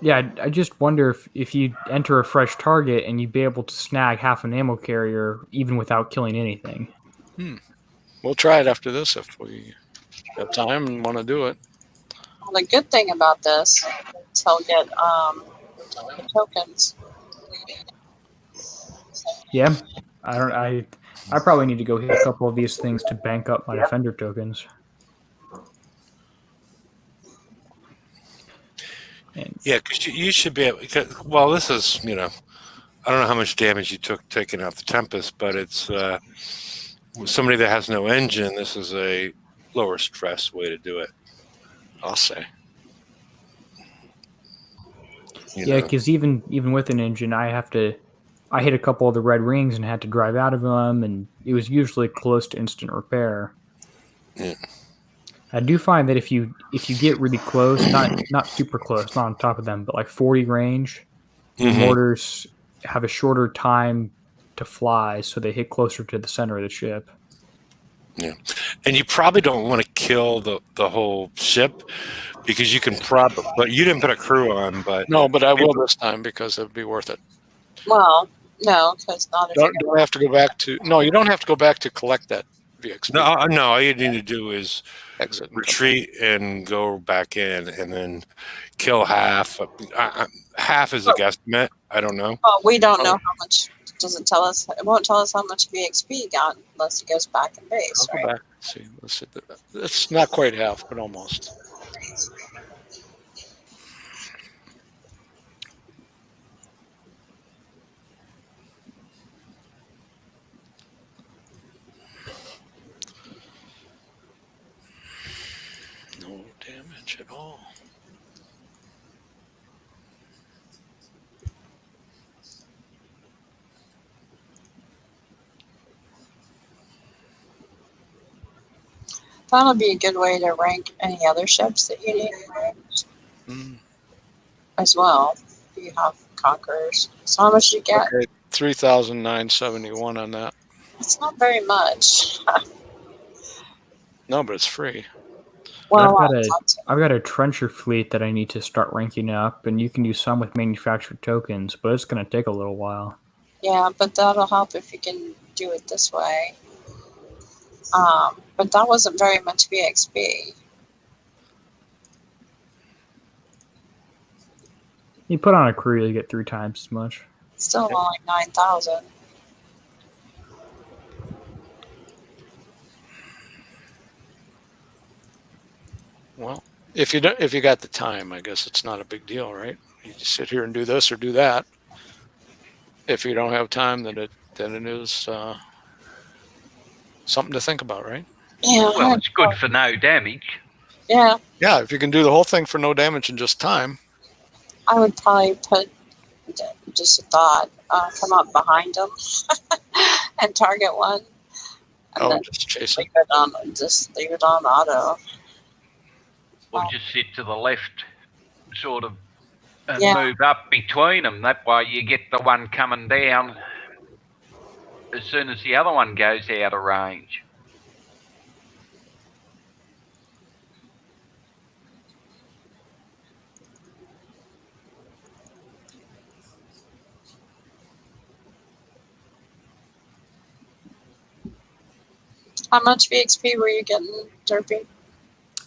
Yeah, I just wonder if you enter a fresh target and you'd be able to snag half an ammo carrier even without killing anything. We'll try it after this if we have time and want to do it. Well, the good thing about this is he'll get the tokens. Yeah, I probably need to go hit a couple of these things to bank up my defender tokens. And yeah, because you should be able. Well, this is I don't know how much damage you took taking out the Tempest, but it's somebody that has no engine. This is a lower stress way to do it. I'll say. yeah, because even with an engine, I hit a couple of the red rings and had to drive out of them, and it was usually close to instant repair. Yeah. I do find that if you get really close, not super close, not on top of them, but like 40 range, the mortars have a shorter time to fly, so they hit closer to the center of the ship. Yeah, and you probably don't want to kill the whole ship because you can but you didn't put a crew on. But No, but I will this time because it'd be worth it. Well, no, because not if Don't have to go back to. No, you don't have to go back to collect that VXP. No. All you need to do is Exit. retreat and go back in, and then kill half. Half is a guesstimate. I don't know. Well, we don't know how much. Doesn't tell us. It won't tell us how much VXP got unless he goes back in base, I'll right? go back. See, let's see. It's not quite half, but almost. No damage at all. That'll be a good way to rank any other ships that you need as well. If you have Conquerors. So how much do you get? Okay, 3,971 on that. It's not very much. No, but it's free. Well, I've got a trencher fleet that I need to start ranking up, and you can do some with manufactured tokens, but it's going to take a little while. yeah, but that'll help if you can do it this way. But that wasn't very much VXP. You put on a crew, you get 3 times as much. Still only 9,000. Well, if you got the time, I guess it's not a big deal, right? You just sit here and do this or do that. If you don't have time, then it is something to think about, right? Yeah. Well, it's good for no damage. Yeah, Yeah, if you can do the whole thing for no damage and just time. I would probably put just a thought. Come up behind them and target one. And then Just chase it. leave it on auto. Or just sit to the left, sort of, and Yeah. move up between them. That way you get the one coming down as soon as the other one goes out of range. How much VXP were you getting, Derpy?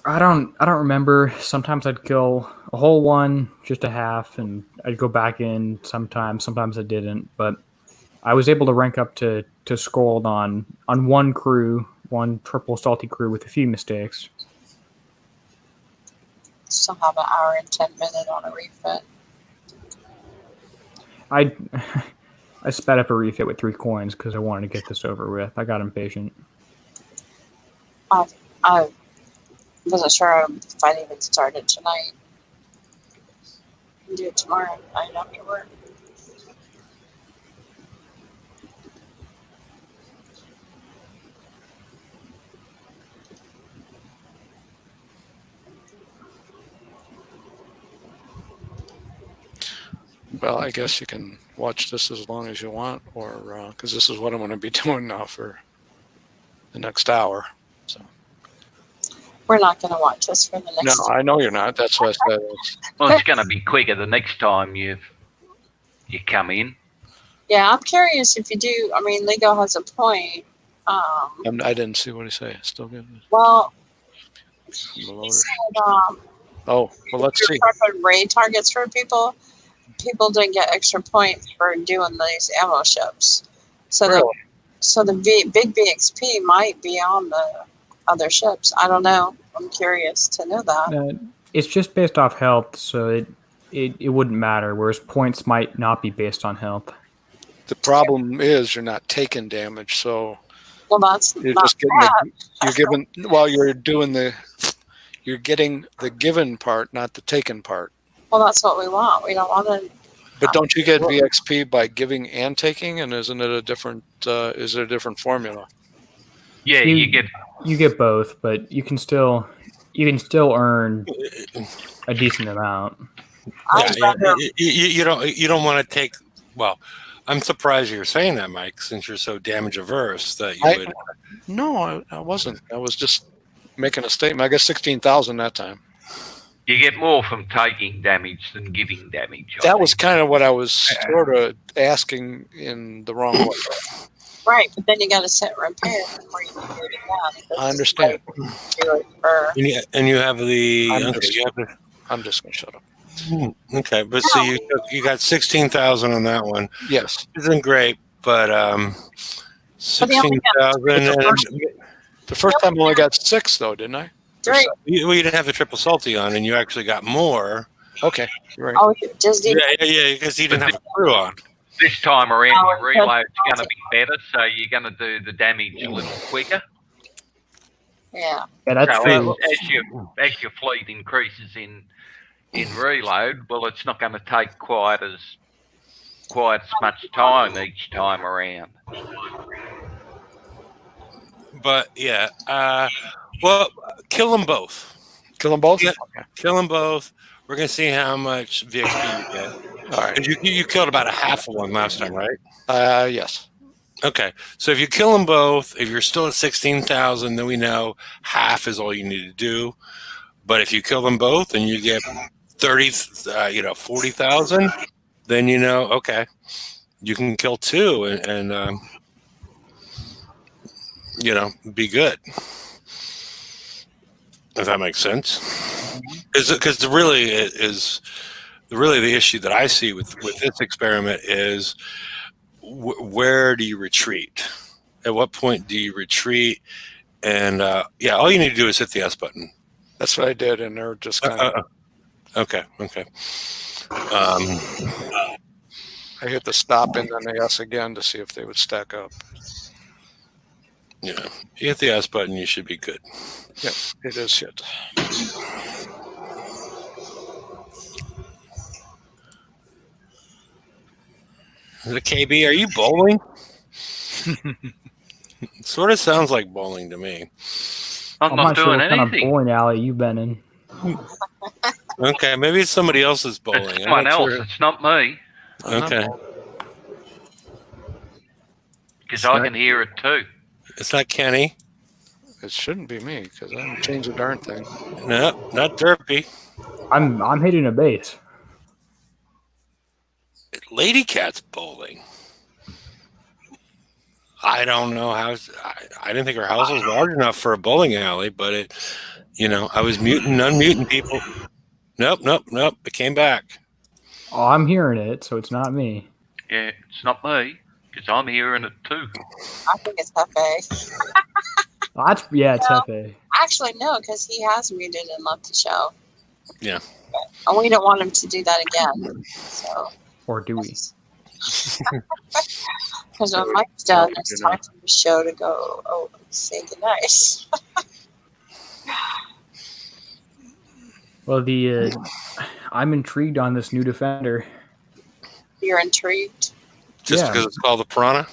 I don't remember. Sometimes I'd kill a whole one, just a half, and I'd go back in sometimes. Sometimes I didn't, but I was able to rank up to Scold on one crew, one triple salty crew with a few mistakes. Still have an hour and 10 minutes on a refit. I sped up a refit with 3 coins because I wanted to get this over with. I got impatient. I wasn't sure if I'd even started tonight. Do it tomorrow. I know you were. Well, I guess you can watch this as long as you want, or because this is what I'm going to be doing now for the next hour. So. We're not going to watch this for the next. No, I know you're not. That's what I said. Well, it's going to be quicker the next time you come in. Yeah, I'm curious if you do. I mean, Lego has a point. I didn't see what he say. Still good. Well, he said, well, let's see. Prepping raid targets for people. People didn't get extra points for doing these ammo ships. So the big VXP might be on the other ships. I don't know. I'm curious to know that. It's just based off health, so it wouldn't matter, whereas points might not be based on health. The problem is you're not taking damage, so that's you're not just getting you're getting the given part, not the taken part. Well, that's what we want. We don't want to. But don't you get VXP by giving and taking? And isn't it a different? Is it a different formula? Yeah, you get both, but you can still earn a decent amount. You don't want to take. Well, I'm surprised you're saying that, Mike, since you're so damage averse that you would. No, I wasn't. I was just making a statement. I got 16,000 that time. You get more from taking damage than giving damage. That was kind of what I was sort of asking in the wrong way. Right, but then you got to sit and repair before you can do it again. I understand. And you have the. I'm just going to shut up. Okay, but so you got 16,000 on that one. Yes, isn't great, but 16,000. The first time I only got 6, though, didn't I? Right. You didn't have the triple salty on, and you actually got more. Okay, you're right. Oh, just yeah, because you didn't have a crew on. This time around, your reload's going to be better, so you're going to do the damage a little quicker. Yeah. That's so as your fleet increases in reload, well, it's not going to take quite as much time each time around. But yeah, well, kill them both. Kill them both. Yeah, kill them both. We're gonna see how much VXP you get. All right. You killed about a half of one last time, right? Yes. Okay. So if you kill them both, if you're still at 16,000, then we know half is all you need to do. But if you kill them both and you get 40,000, then okay, you can kill two and be good. If that makes sense, because really the issue that I see with this experiment is where do you retreat? At what point do you retreat? And all you need to do is hit the S button. That's what I did, and they're just kind of. Okay. I hit the stop and then the S again to see if they would stack up. Yeah, you hit the S button, you should be good. Yep, it is hit. Is it KB? Are you bowling? It sort of sounds like bowling to me. I'm not sure doing what kind of anything. bowling alley you've been in. Okay, maybe it's somebody else's bowling. It's someone else. Sure. It's not me. Okay. Because I can hear it too. It's not Kenny. It shouldn't be me because I haven't changed the darn thing. No, not Derpy. I'm hitting a base. Lady Cat's bowling. I don't know how. I didn't think her house was large enough for a bowling alley, but I was unmuting people. Nope. It came back. Oh, I'm hearing it, so it's not me. Yeah, it's not me. Because I'm hearing it too. I think it's Hefe. Oh, it's Hefe. Actually, no, because he has muted and left the show. Yeah. And we don't want him to do that again. So. Or do we? Because when Mike's done, it's time for the show to go say goodnight. Well, I'm intrigued on this new Defender. You're intrigued? Just because it's called the Piranha?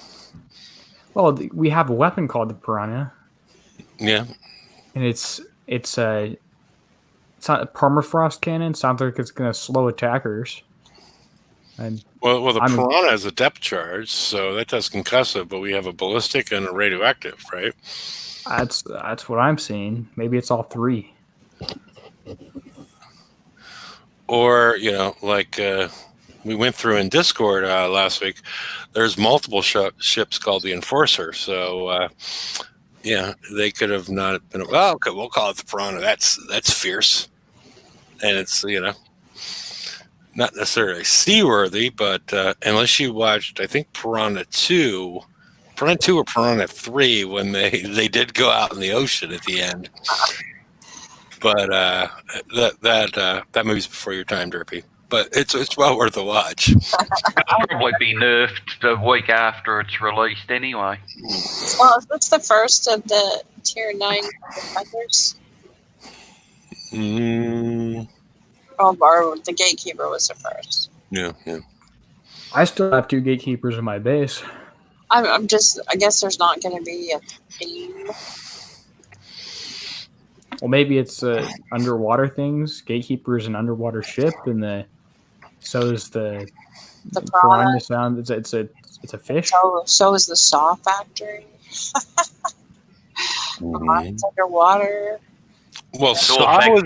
Well, we have a weapon called the Piranha. Yeah. And it's not a permafrost cannon. Sounds like it's going to slow attackers. And Well, the Piranha has a depth charge, so that does concussive, but we have a ballistic and a radioactive, right? That's what I'm seeing. Maybe it's all three. Or, like we went through in Discord last week, there's multiple ships called the Enforcer, so they could have not been, well, okay, we'll call it the Piranha. That's fierce. And it's, not necessarily seaworthy, but unless you watched, I think Piranha 2 or Piranha 3, when they did go out in the ocean at the end. But that movie's before your time, Derpy. But it's well worth a watch. It'll probably be nerfed the week after it's released anyway. Well, is this the first of the Tier 9 Defenders? Or the Gatekeeper was the first. Yeah. I still have 2 Gatekeepers in my base. I guess there's not going to be a theme. Well, maybe it's underwater things. Gatekeeper is an underwater ship, and so is the Piranha sound. It's a fish. So is the Saw Factory. Mine's underwater. Well, Saw was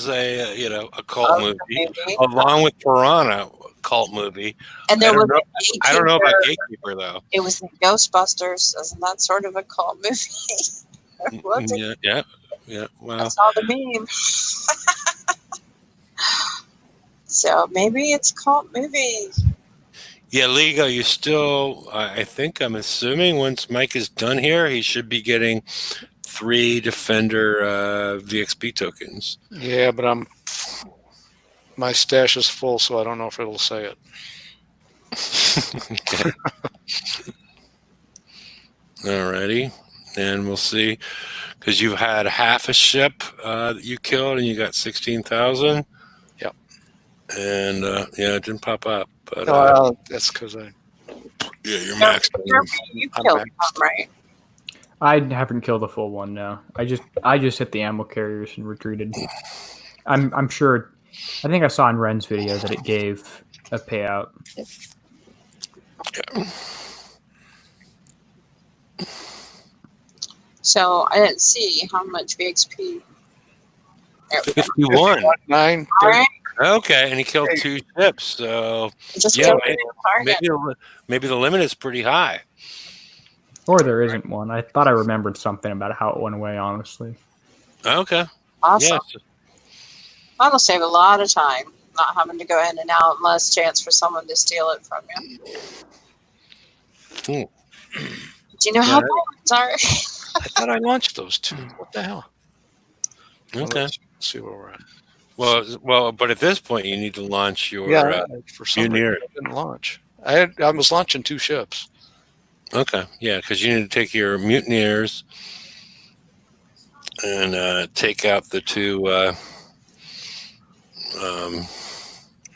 a cult movie, along with Piranha, cult movie. And there was I don't know about Gatekeeper though. It was in Ghostbusters. Isn't that sort of a cult movie? Yeah. Well, I saw the meme. So maybe it's a cult movie. Yeah, Ligo, you still, I'm assuming once Mike is done here, he should be getting 3 Defender VXP tokens. Yeah, but my stash is full, so I don't know if it'll say it. Okay. Alrighty. And we'll see. Because you've had half a ship that you killed and you got 16,000. Yep. And it didn't pop up. But that's because you're maxed. You killed them, right? I haven't killed a full one. No, I just hit the ammo carriers and retreated. I'm sure. I think I saw in Ren's video that it gave a payout. Yeah. So I didn't see how much VXP 51. 9, All right, Okay, and he killed 2 ships. So just yeah, kill the target. maybe the limit is pretty high. Or there isn't one. I thought I remembered something about how it went away, honestly. Okay. Awesome. Yes. That'll save a lot of time, not having to go in and out, and less chance for someone to steal it from you. Hmm. Do you know how bullets are? I thought I launched those 2. What the hell? Well, Okay. let's see where we're at. Well, but at this point, you need to launch your For some reason, Mutineer. I didn't launch. I was launching 2 ships. Okay, yeah, because you need to take your mutineers and take out the 2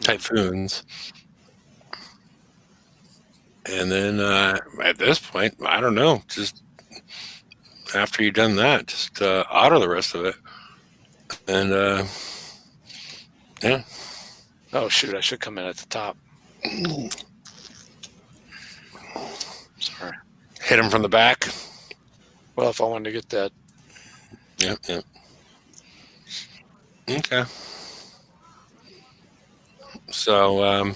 typhoons, and then at this point, I don't know. Just after you've done that, just auto the rest of it, and yeah. Oh shoot! I should come in at the top. Sorry. Hit him from the back. Well, if I wanted to get that. Yep. Okay. So,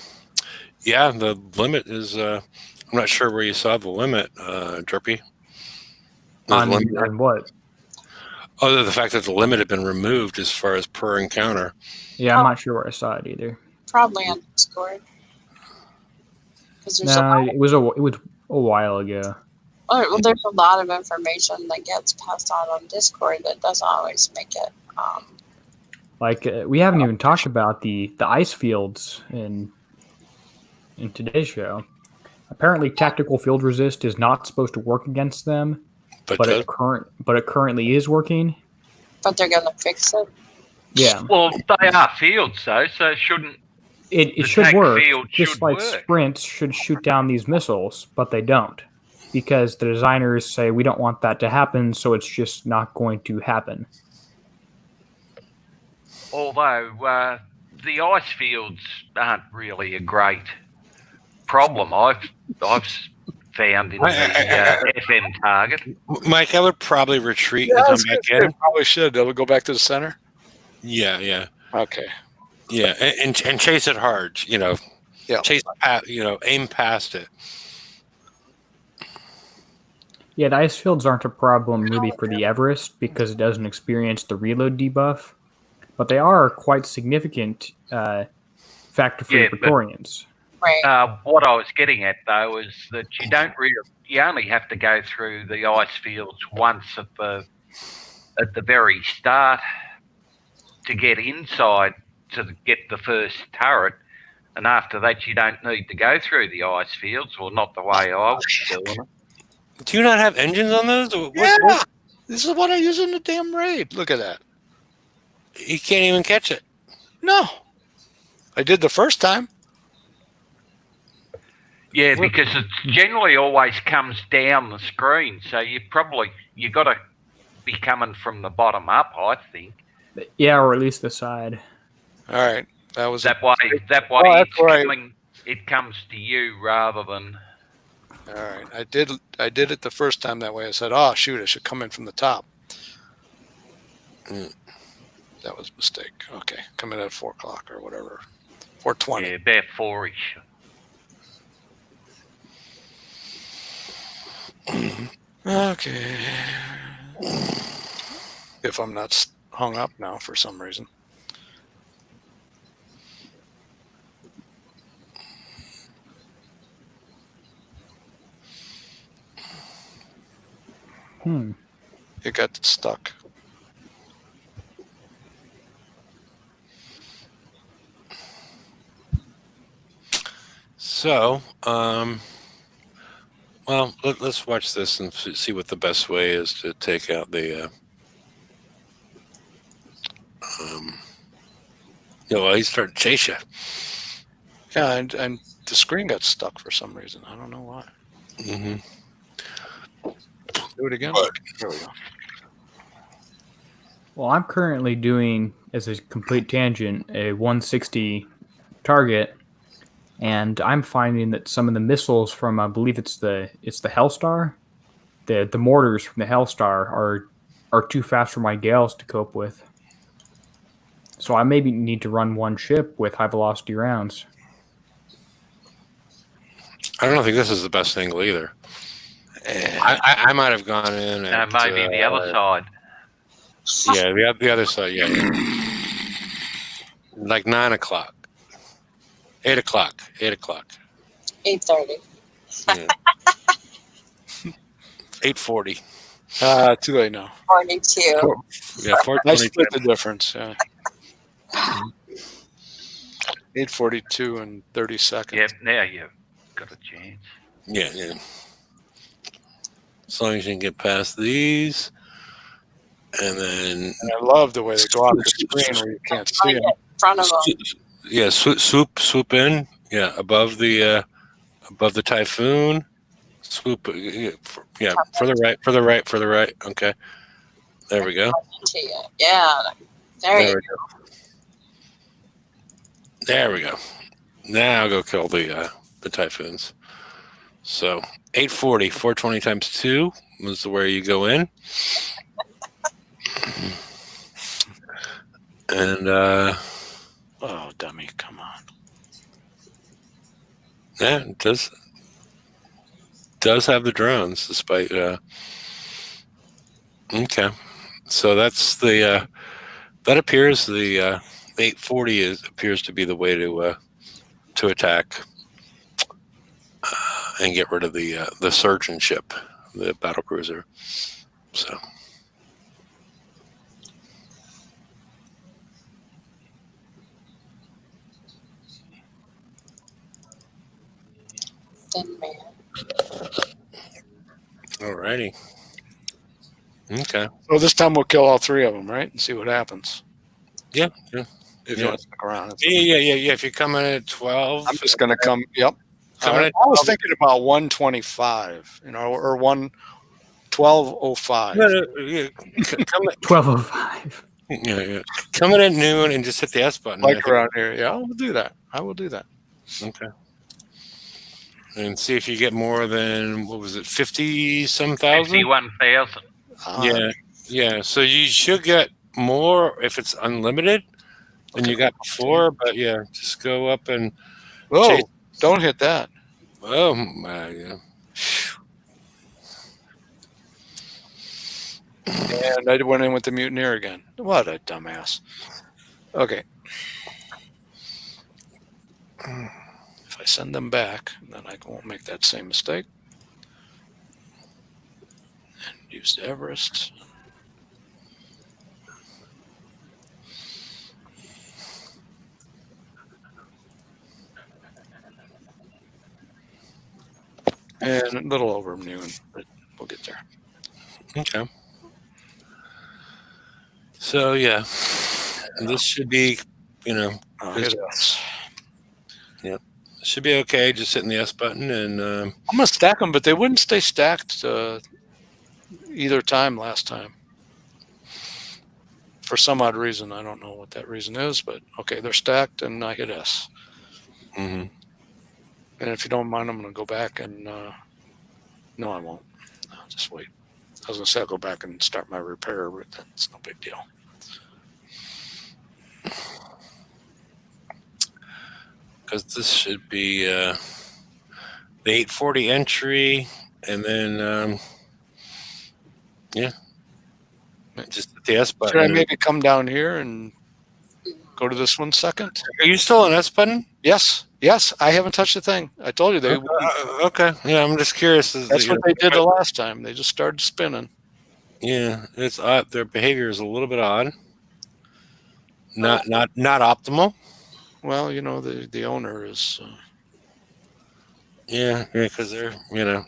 yeah, the limit is. I'm not sure where you saw the limit, Derpy. On what? Other than the fact that the limit had been removed as far as per encounter. Yeah, I'm not sure where I saw it either. Probably on Discord. No, it was a while ago. Well, there's a lot of information that gets passed on Discord that doesn't always make it. We haven't even talked about the ice fields in today's show. Apparently, tactical field resist is not supposed to work against them, but it currently is working. But they're gonna fix it. Yeah. Well, they are fields though, so shouldn't it should work? Just should like work. sprints should shoot down these missiles, but they don't, because the designers say we don't want that to happen, so it's just not going to happen. Although the ice fields aren't really a great problem. I've found in the FM target. Mike, I would probably retreat and come back in. Probably should. It'll go back to the center. Yeah. Okay. Yeah, and chase it hard. Yeah. Chase, aim past it. Yeah, the ice fields aren't a problem really for the Everest because it doesn't experience the reload debuff, but they are quite significant factor for the Praetorians. Right. What I was getting at though is that you only have to go through the ice fields once at the very start to get inside to get the first turret, and after that you don't need to go through the ice fields, or not the way I was doing it. Do you not have engines on those? What? This is what I use in the damn raid. Look at that. You can't even catch it. No. I did the first time. Yeah, because it generally always comes down the screen, so you got to be coming from the bottom up, I think. Yeah, or at least the side. All right, that was that way. It comes to you rather than. All right, I did it the first time that way. I said, "Oh shoot, I should come in from the top." That was a mistake. Okay, come in at 4 o'clock or whatever, 4:20. Yeah, about 4-ish. Okay. If I'm not hung up now for some reason. It got stuck. So, well, let's watch this and see what the best way is to take out the. He started to chase you. Yeah, and the screen got stuck for some reason. I don't know why. Mm-hmm. Do it again. There we go. Well, I'm currently doing, as a complete tangent, a 160 target, and I'm finding that some of the missiles from, I believe it's the Hellstar, the mortars from the Hellstar are too fast for my Gales to cope with. So I maybe need to run one ship with high velocity rounds. I don't think this is the best angle either. I might have gone in at Maybe the other side. yeah, the other side, yeah. Like 9 o'clock. 8 o'clock. 8 o'clock. 8:30. Yeah. 8:40. Too late now. 42. Yeah, I 4:20. split the difference. Yeah. 8:42 and 30 seconds. Yep, now you've got a chance. Yeah. As long as you can get past these. And then And I love the way they go off the screen where you can't see them. In front of them. yeah, swoop in. Yeah, above the typhoon. Swoop. Yeah, further right. Okay, there we go. To you. Yeah. There you go. There we go. Now go kill the typhoons. So 840, 420 times 2 was where you go in. And Oh, dummy, come on. yeah, it does have the drones despite okay. So that's the that appears the 840 appears to be the way to attack and get rid of the surgeon ship, the battle cruiser. So Thin man. alrighty. Okay. So this time we'll kill all 3 of them, right? And see what happens. Yeah. If you want to stick around. Yeah. If you come in at 12, I'm just going to come. Yep. Coming at I was thinking about 125, or 1205. yeah, come at, 12:05. yeah. Come in at noon and just hit the S button. Like around here. Yeah, I will do that. Okay. And see if you get more than, what was it, 50-some thousand? 51,000. Yeah. So you should get more if it's unlimited than you got before. But yeah, just go up and Whoa, chase. don't hit that. Oh my, yeah. And I went in with the mutineer again. What a dumbass. Okay. If I send them back, then I won't make that same mistake. And use the Everest. And a little over noon, but we'll get there. Okay. So yeah, this should be, Hit us. should be okay. Just hitting the S button and I'm gonna stack them, but they wouldn't stay stacked either time last time. For some odd reason, I don't know what that reason is, but okay, they're stacked, and I hit S. mhm. And if you don't mind, I'm gonna go back and no, I won't. I'll just wait. I was gonna say I'll go back and start my repair, but that's no big deal. Because this should be the 840 entry, and then just hit the S button. Should I maybe come down here and go to this one second? Are you still on S button? Yes, I haven't touched the thing. I told you they. Okay. Yeah, I'm just curious. That's what they did the last time. They just started spinning. Yeah, it's odd. Their behavior is a little bit odd. Not optimal. Well, the owner is. Yeah, because they're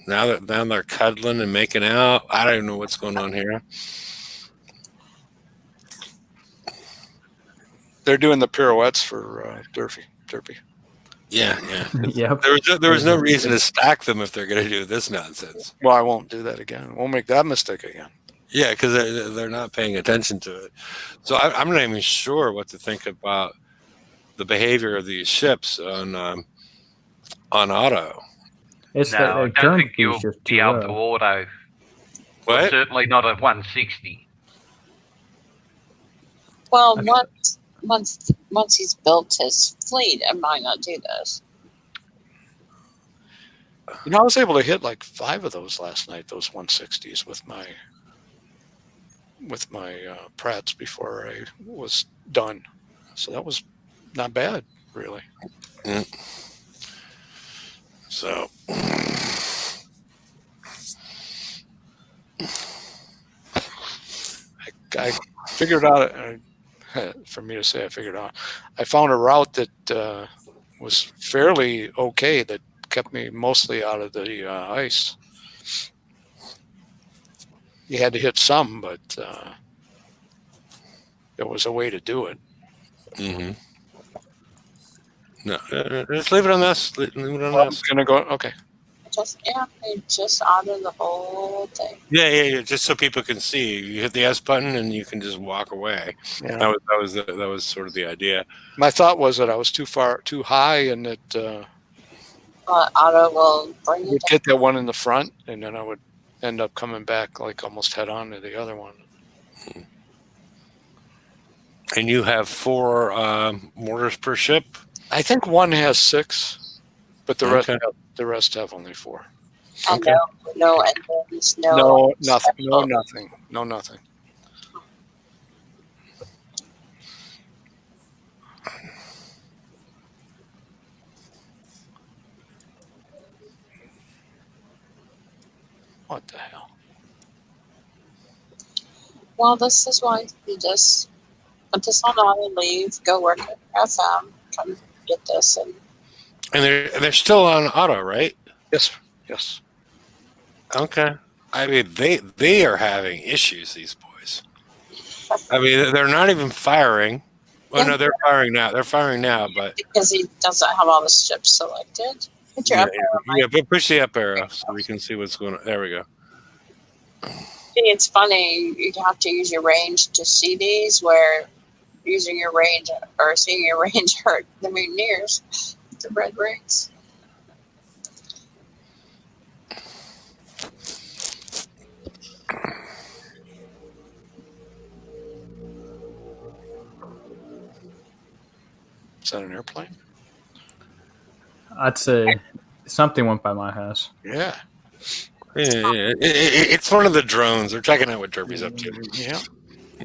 now they're cuddling and making out. I don't even know what's going on here. They're doing the pirouettes for Derpy. Yeah. Yep. There was no reason to stack them if they're going to do this nonsense. Well, I won't do that again. I won't make that mistake again. Yeah, because they're not paying attention to it. So I'm not even sure what to think about the behavior of these ships on auto. It's No, the I don't turn think speed's you'll just be too able to low. auto. What? Certainly not at 160. Well, Okay. once he's built his fleet, it might not do this. You know, I was able to hit like 5 of those last night, those 160s with my Pratts before I was done. So that was not bad, really. Yeah. So I figured out, for me to say I figured out, I found a route that was fairly okay that kept me mostly out of the ice. You had to hit some, but there was a way to do it. no, just leave it on this. Leave it on Well, I'm this. gonna go. Okay. Just out of the whole thing. Yeah. Just so people can see, you hit the S button and you can just walk away. Yeah. That was sort of the idea. My thought was that I was too high, and that Auto will bring you would down. hit that one in the front, and then I would end up coming back like almost head on to the other one. And you have 4 mortars per ship. I think one has 6, but the Okay. rest have only 4. And Okay. no engines, No, nothing. No, special- nothing. No, nothing. What the hell? Well, this is why you just put this on auto, leave, go work at FM, come get this, and And they're still on auto, right? Yes. Yes. Okay. I mean, they are having issues, these boys. I mean, they're not even firing. Well, no, they're firing now. They're firing now, but because he doesn't have all the ships selected. Put your yeah, up arrow, Mike. but push the up arrow so we can see what's going on. There we go. It's funny, you have to use your range to see these, where using your range or seeing your range hurt the mutineers, the red rings. Is that an airplane? I'd say something went by my house. Yeah. It's one of the drones. They're checking out what Derby's up to. Yeah.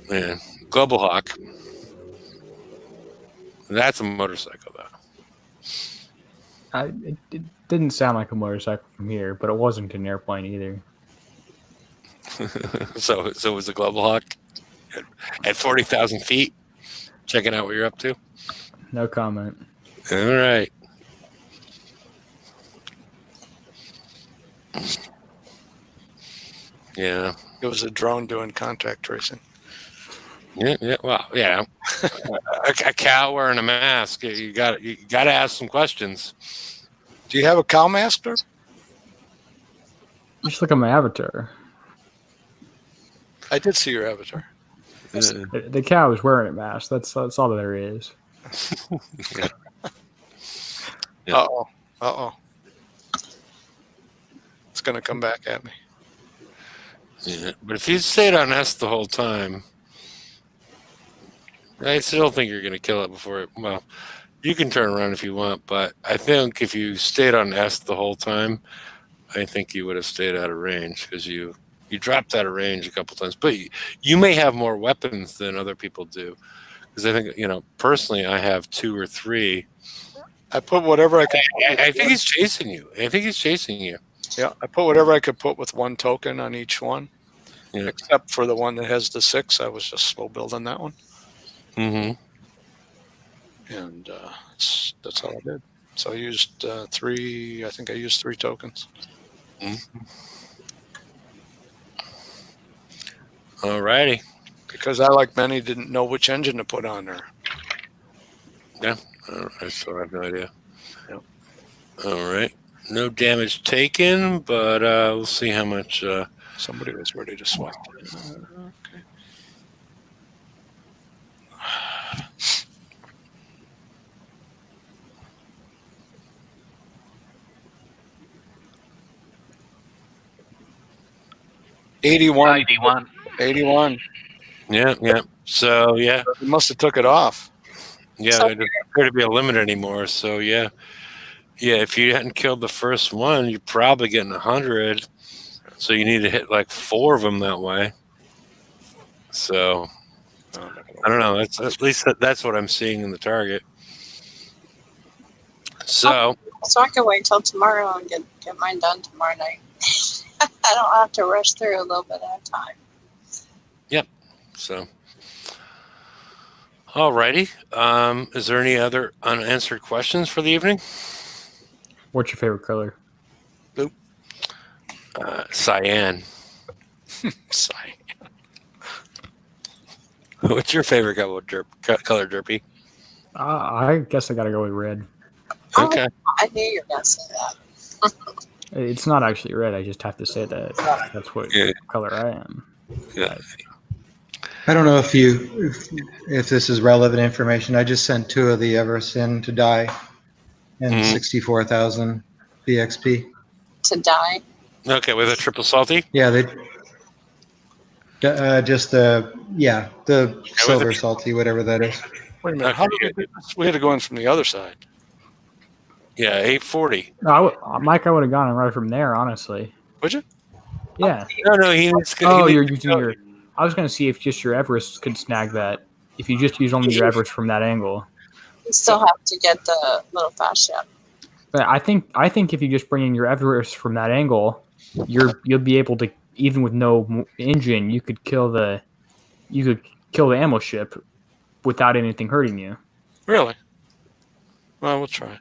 Yeah. Global Hawk. That's a motorcycle, though. It didn't sound like a motorcycle from here, but it wasn't an airplane either. So it was a Global Hawk at 40,000 feet, checking out what you're up to. No comment. All right. Yeah. It was a drone doing contact tracing. Yeah. Well, yeah. a cow wearing a mask. You got to ask some questions. Do you have a cow mask, Derp? Just look at my avatar. I did see your avatar. The cow is wearing a mask. That's all there is. Yeah. Uh oh. It's gonna come back at me. Yeah. But if you stayed on S the whole time, I still think you're going to kill it before it. Well, you can turn around if you want, but I think if you stayed on S the whole time, I think you would have stayed out of range because you dropped out of range a couple times. But you may have more weapons than other people do, because I think personally, I have 2 or 3. I put whatever I could. I think he's chasing you. Yeah, I put whatever I could put with 1 token on each one, except for the one that has the 6. I was just slow building that one. Mm-hmm. And that's all I did. So I used 3. I think I used 3 tokens. Mm-hmm. All righty. Because I, like many, didn't know which engine to put on there. Yeah, I still have no idea. Yep. All right. No damage taken, but we'll see how much. Somebody was ready to swap. Okay. $81. 81. Yeah. So yeah, You must have took it off. Yeah, So- there doesn't appear to be a limit anymore. So yeah, if you hadn't killed the first one, you're probably getting 100. So you need to hit like 4 of them that way. So I don't know. That's at least that's what I'm seeing in the target. So So I can wait till tomorrow and get mine done tomorrow night. I don't have to rush through a little bit at a time. so. Alrighty. Is there any other unanswered questions for the evening? What's your favorite color? Cyan. Sorry. What's your favorite color, Derpy? I guess I gotta go with red. Okay. I knew you were gonna say that. It's not actually red. I just have to say that that's what Yeah. color I am. Yeah. I don't know if this is relevant information. I just sent 2 of the Everest in to die, and Mhm. 64,000 VXP. To die. Okay, with a triple salty. Yeah, they just the silver with salty, whatever that is. Wait a minute. How did we do this? We had to go in from the other side. Yeah, 840. No, Mike, I would have gone right from there, honestly. Would you? Yeah. No, he needs. Oh, he you're needs using your. I was gonna see if just your Everest could snag that. If you just use only your Everest from that angle. You still have to get the little fast ship. But I think if you just bring in your Everest from that angle, you'll be able to, even with no engine, you could kill the ammo ship without anything hurting you. Really? Well, we'll try.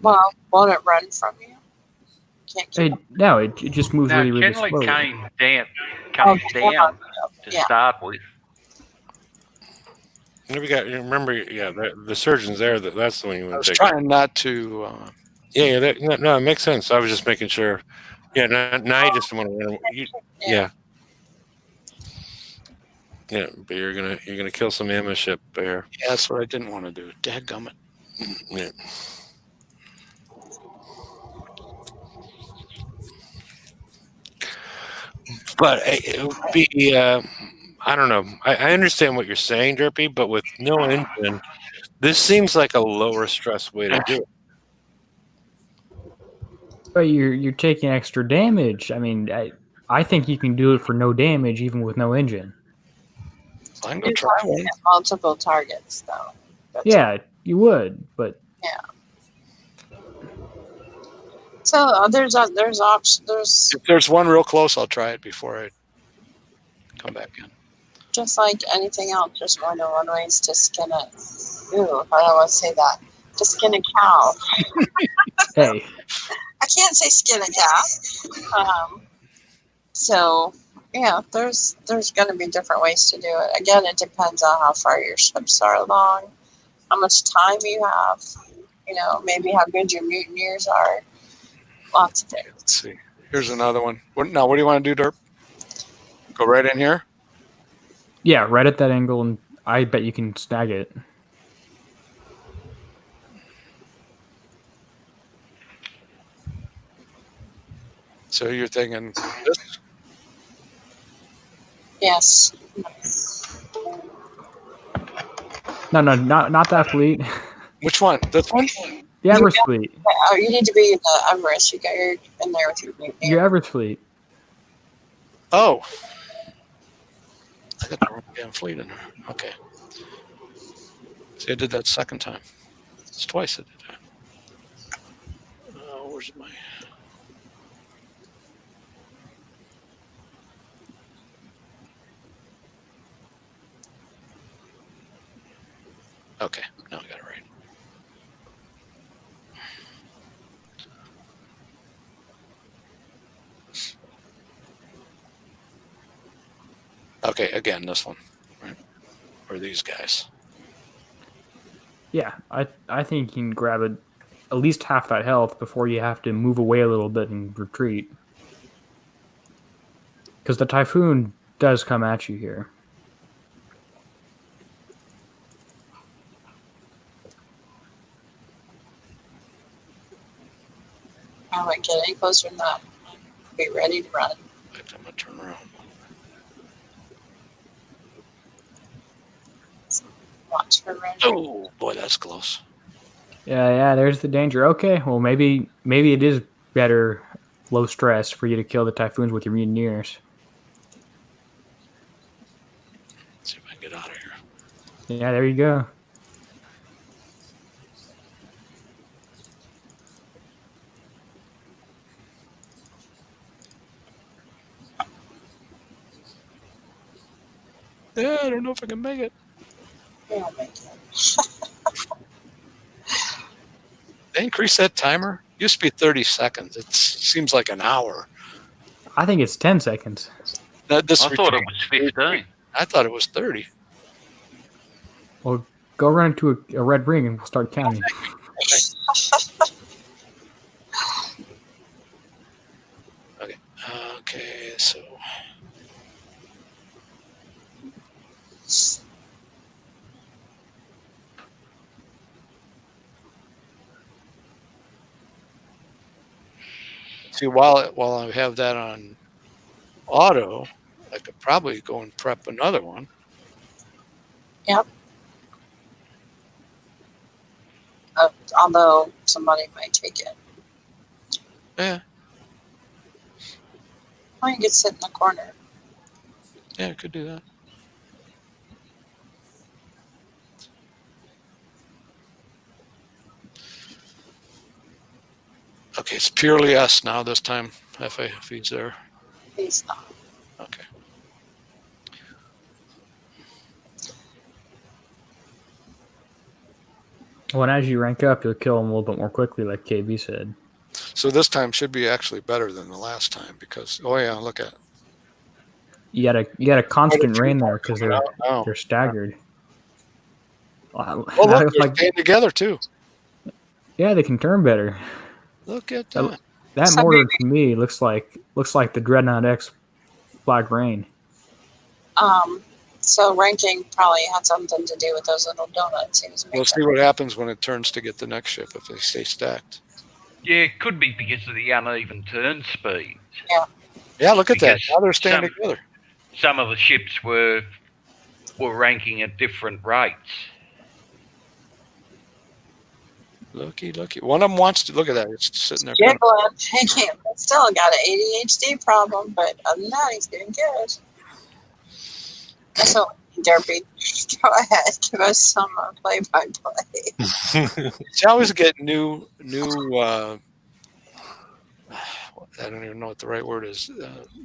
Well, won't it run from you? Can't keep It just moves No, really, really generally slowly. comes down Oh, to yeah. start with. We got. Remember, the surgeon's there. That's the one you I want was to take. trying not to. No, it makes sense. I was just making sure. Yeah, now you just want to. Yeah. Yeah, but you're gonna kill some ammo ship there. Yeah, that's what I didn't want to do. Dadgummit. Yeah. But it would be. I don't know. I understand what you're saying, Derpy, but with no engine, this seems like a lower stress way to do it. But you're taking extra damage. I mean, I think you can do it for no damage, even with no engine. I can go You try have to one. hit multiple targets, though. Yeah, you would, but So there's options. There's If there's one real close, I'll try it before I come back in. just like anything else. There's more than one ways to skin it. Ooh, I don't want to say that. To skin a cow. hey, I can't say skin a cow. So yeah, there's going to be different ways to do it. Again, it depends on how far your ships are along, how much time you have. Maybe how good your mutineers are. Lots of things. Let's see. Here's another one. What do you want to do, Derp? Go right in here? yeah, right at that angle, and I bet you can snag it. So you're thinking this? Yes. No, not that fleet. Which one? This one? The Everest fleet. Oh, you need to be in the Everest. You got your in there with your mutineer. Your Everest fleet. Oh. I got the wrong damn fleet in there. Okay. See, I did that second time. It's twice I did that. Where's my... Okay, now I got it right. Okay, again, this one, right? Or these guys. Yeah, I think you can grab at least half that health before you have to move away a little bit and retreat. Because the Typhoon does come at you here. I won't get any closer than that. Be ready to run. I'm gonna turn around. Watch her run. Oh boy, that's close. Yeah, there's the danger. Okay, well maybe it is better low stress for you to kill the typhoons with your mutineers. Let's see if I can get out of here. Yeah, there you go. Yeah, I don't know if I can make it. They'll make it. They increase that timer. Used to be 30 seconds. It seems like an hour. I think it's 10 seconds. This I thought it was 15. I thought it was 30. Well, go run into a red ring and we'll start counting. Okay, so see, while I have that on auto, I could probably go and prep another one. Yep. Although somebody might take it. Yeah, Or you could sit in the corner. yeah, I could do that. Okay, it's purely us now this time. If he's there. He's not. Okay. Well, and as you rank up, you'll kill them a little bit more quickly, like KB said. So this time should be actually better than the last time because look at it. You got a constant rain there because Oh. they're staggered. Well, look, they're staying together too. Yeah, they can turn better. Look at that. That So mortar to me looks like the Dreadnought X Black Rain. So ranking probably had something to do with those little donuts he was making. We'll see what happens when it turns to get the next ship if they stay stacked. Yeah, it could be because of the uneven turn speed. Yeah, look at that. Because Now they're staying together. Some of the ships were ranking at different rates. Looky. One of them wants to look at that. It's sitting there. Jiggling. He can't. Still got an ADHD problem, but other than that, he's doing good. So, Derby, go ahead. Give us some play-by-play. See, I always get new. I don't even know what the right word is.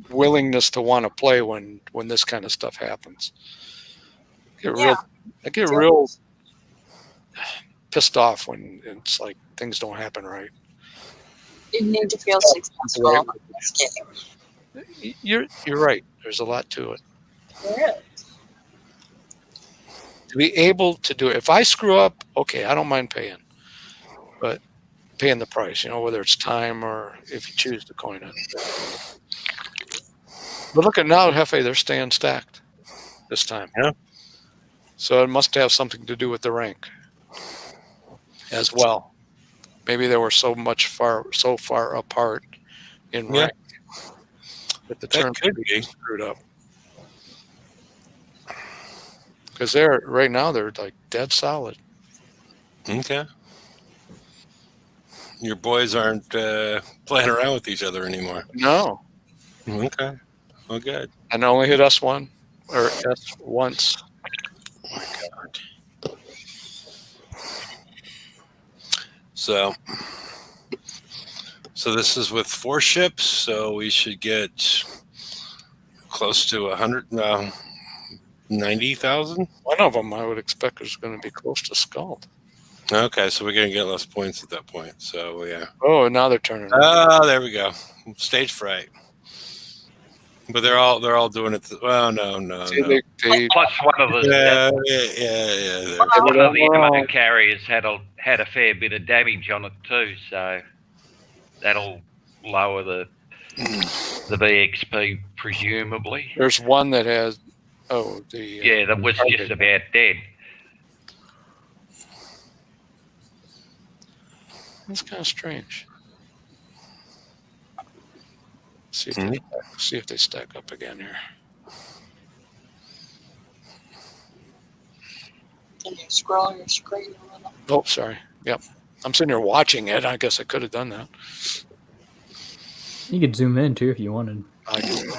Willingness to want to play when this kind of stuff happens. I get real pissed off when it's like things don't happen right. You need to feel successful in this game. You're right. There's a lot to it. There is. To be able to do it. If I screw up, okay, I don't mind paying. But paying the price, whether it's time or if you choose to coin it. But look at now, Hefe, they're staying stacked this time. Yeah. So it must have something to do with the rank as well. Maybe they were so far apart in rank that the turn could be screwed up. Because right now they're like dead solid. Okay. Your boys aren't playing around with each other anymore. No. Okay. Well, good. And only hit us once. Oh my God. So this is with 4 ships, so we should get close to 90,000. One of them I would expect is going to be close to Scald. Okay, so we're gonna get less points at that point. So yeah. Oh, now they're turning. Oh, there we go. Stage fright. But they're all doing it. Well, no. They Plus one of the Yeah. one of the motor carriers had a fair bit of damage on it too, so that'll lower the VXP presumably. There's one that has that was just about dead. That's kind of strange. See if they stack up again here. Can you scroll your screen a little? Oh, sorry. Yep. I'm sitting here watching it. I guess I could have done that. You could zoom in too if you wanted. I do.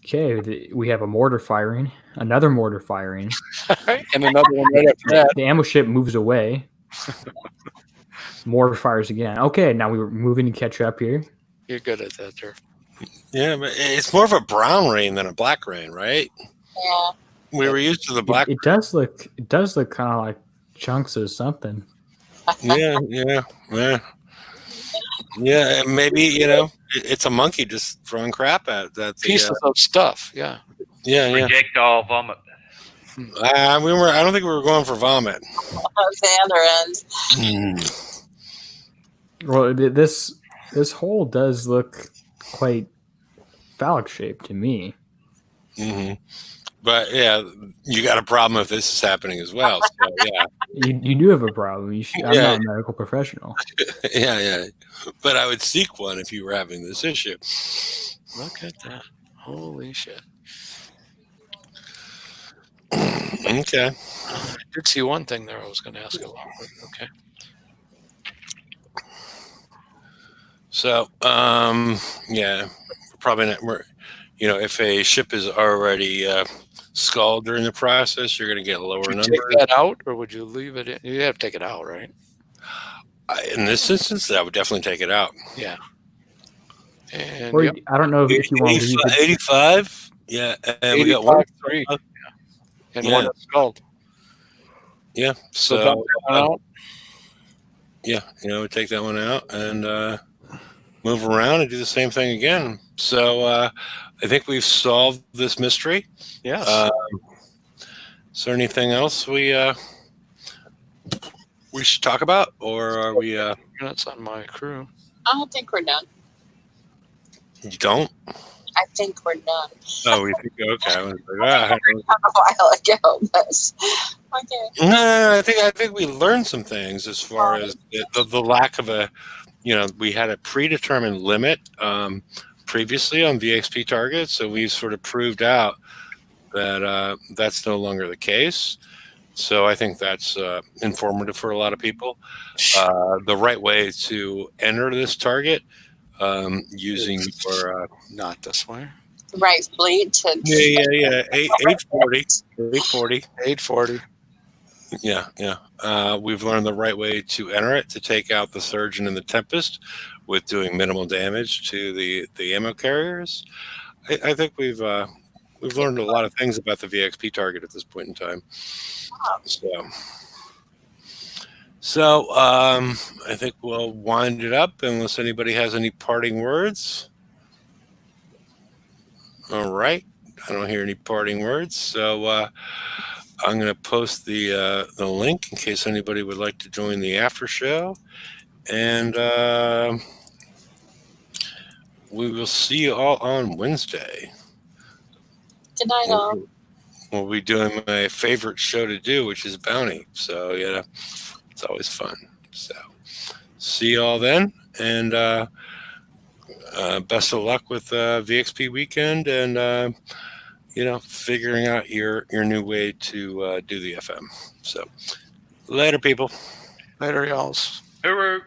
Okay, we have a mortar firing, another mortar firing. And another one right after that. The ammo ship moves away. Mortar fires again. Okay, now we're moving to catch up here. You're good at that, there. Yeah, but it's more of a brown rain than a black rain, right? Yeah. We were used to the black. It does look kind of like chunks of something. Yeah. Maybe it's a monkey just throwing crap at that. Pieces of stuff. Yeah. Yeah. Projectile vomit. I don't think we were going for vomit. That's the other end. Well, this hole does look quite phallic shaped to me. Mm-hmm. But yeah, you got a problem if this is happening as well. So yeah, you do have a problem. I'm not a medical professional. yeah. But I would seek one if you were having this issue. Look at that! Holy shit! Okay. I did see one thing there. I was going to ask about. Okay. So yeah, probably not. If a ship is already skulled during the process, you're going to get a lower Would you number. take that out, or would you leave it in? You have to take it out, right? In this instance, I would definitely take it out. Yeah. And Or I don't know if you want to leave it. 85. Yeah, and we got one. 3. And Yeah. one that's skulled. Yeah, So so dump that one out. yeah, take that one out and move around and do the same thing again. So I think we've solved this mystery. Yes. Is there anything else we should talk about, or are we? That's on my crew. I don't think we're done. You don't? I think we're done. Oh, we think okay. I was like, A while ago, but okay. No, I think we learned some things as far as the lack of a, we had a predetermined limit previously on VXP targets, so we've sort of proved out that that's no longer the case. So I think that's informative for a lot of people. The right way to enter this target using your Not this way. Right fleet to 840. 840. Yeah. We've learned the right way to enter it, to take out the Surgeon and the Tempest with doing minimal damage to the ammo carriers. I think we've learned a lot of things about the VXP target at this point in time. So I think we'll wind it up unless anybody has any parting words. All right. I don't hear any parting words. So I'm going to post the link in case anybody would like to join the after show. And we will see you all on Wednesday. Good night, all. We'll be doing my favorite show to do, which is Bounty. So, it's always fun. So, see you all then. And best of luck with VXP weekend and, figuring out your new way to do the FM. So, later, people. Later, y'alls. Hooroo.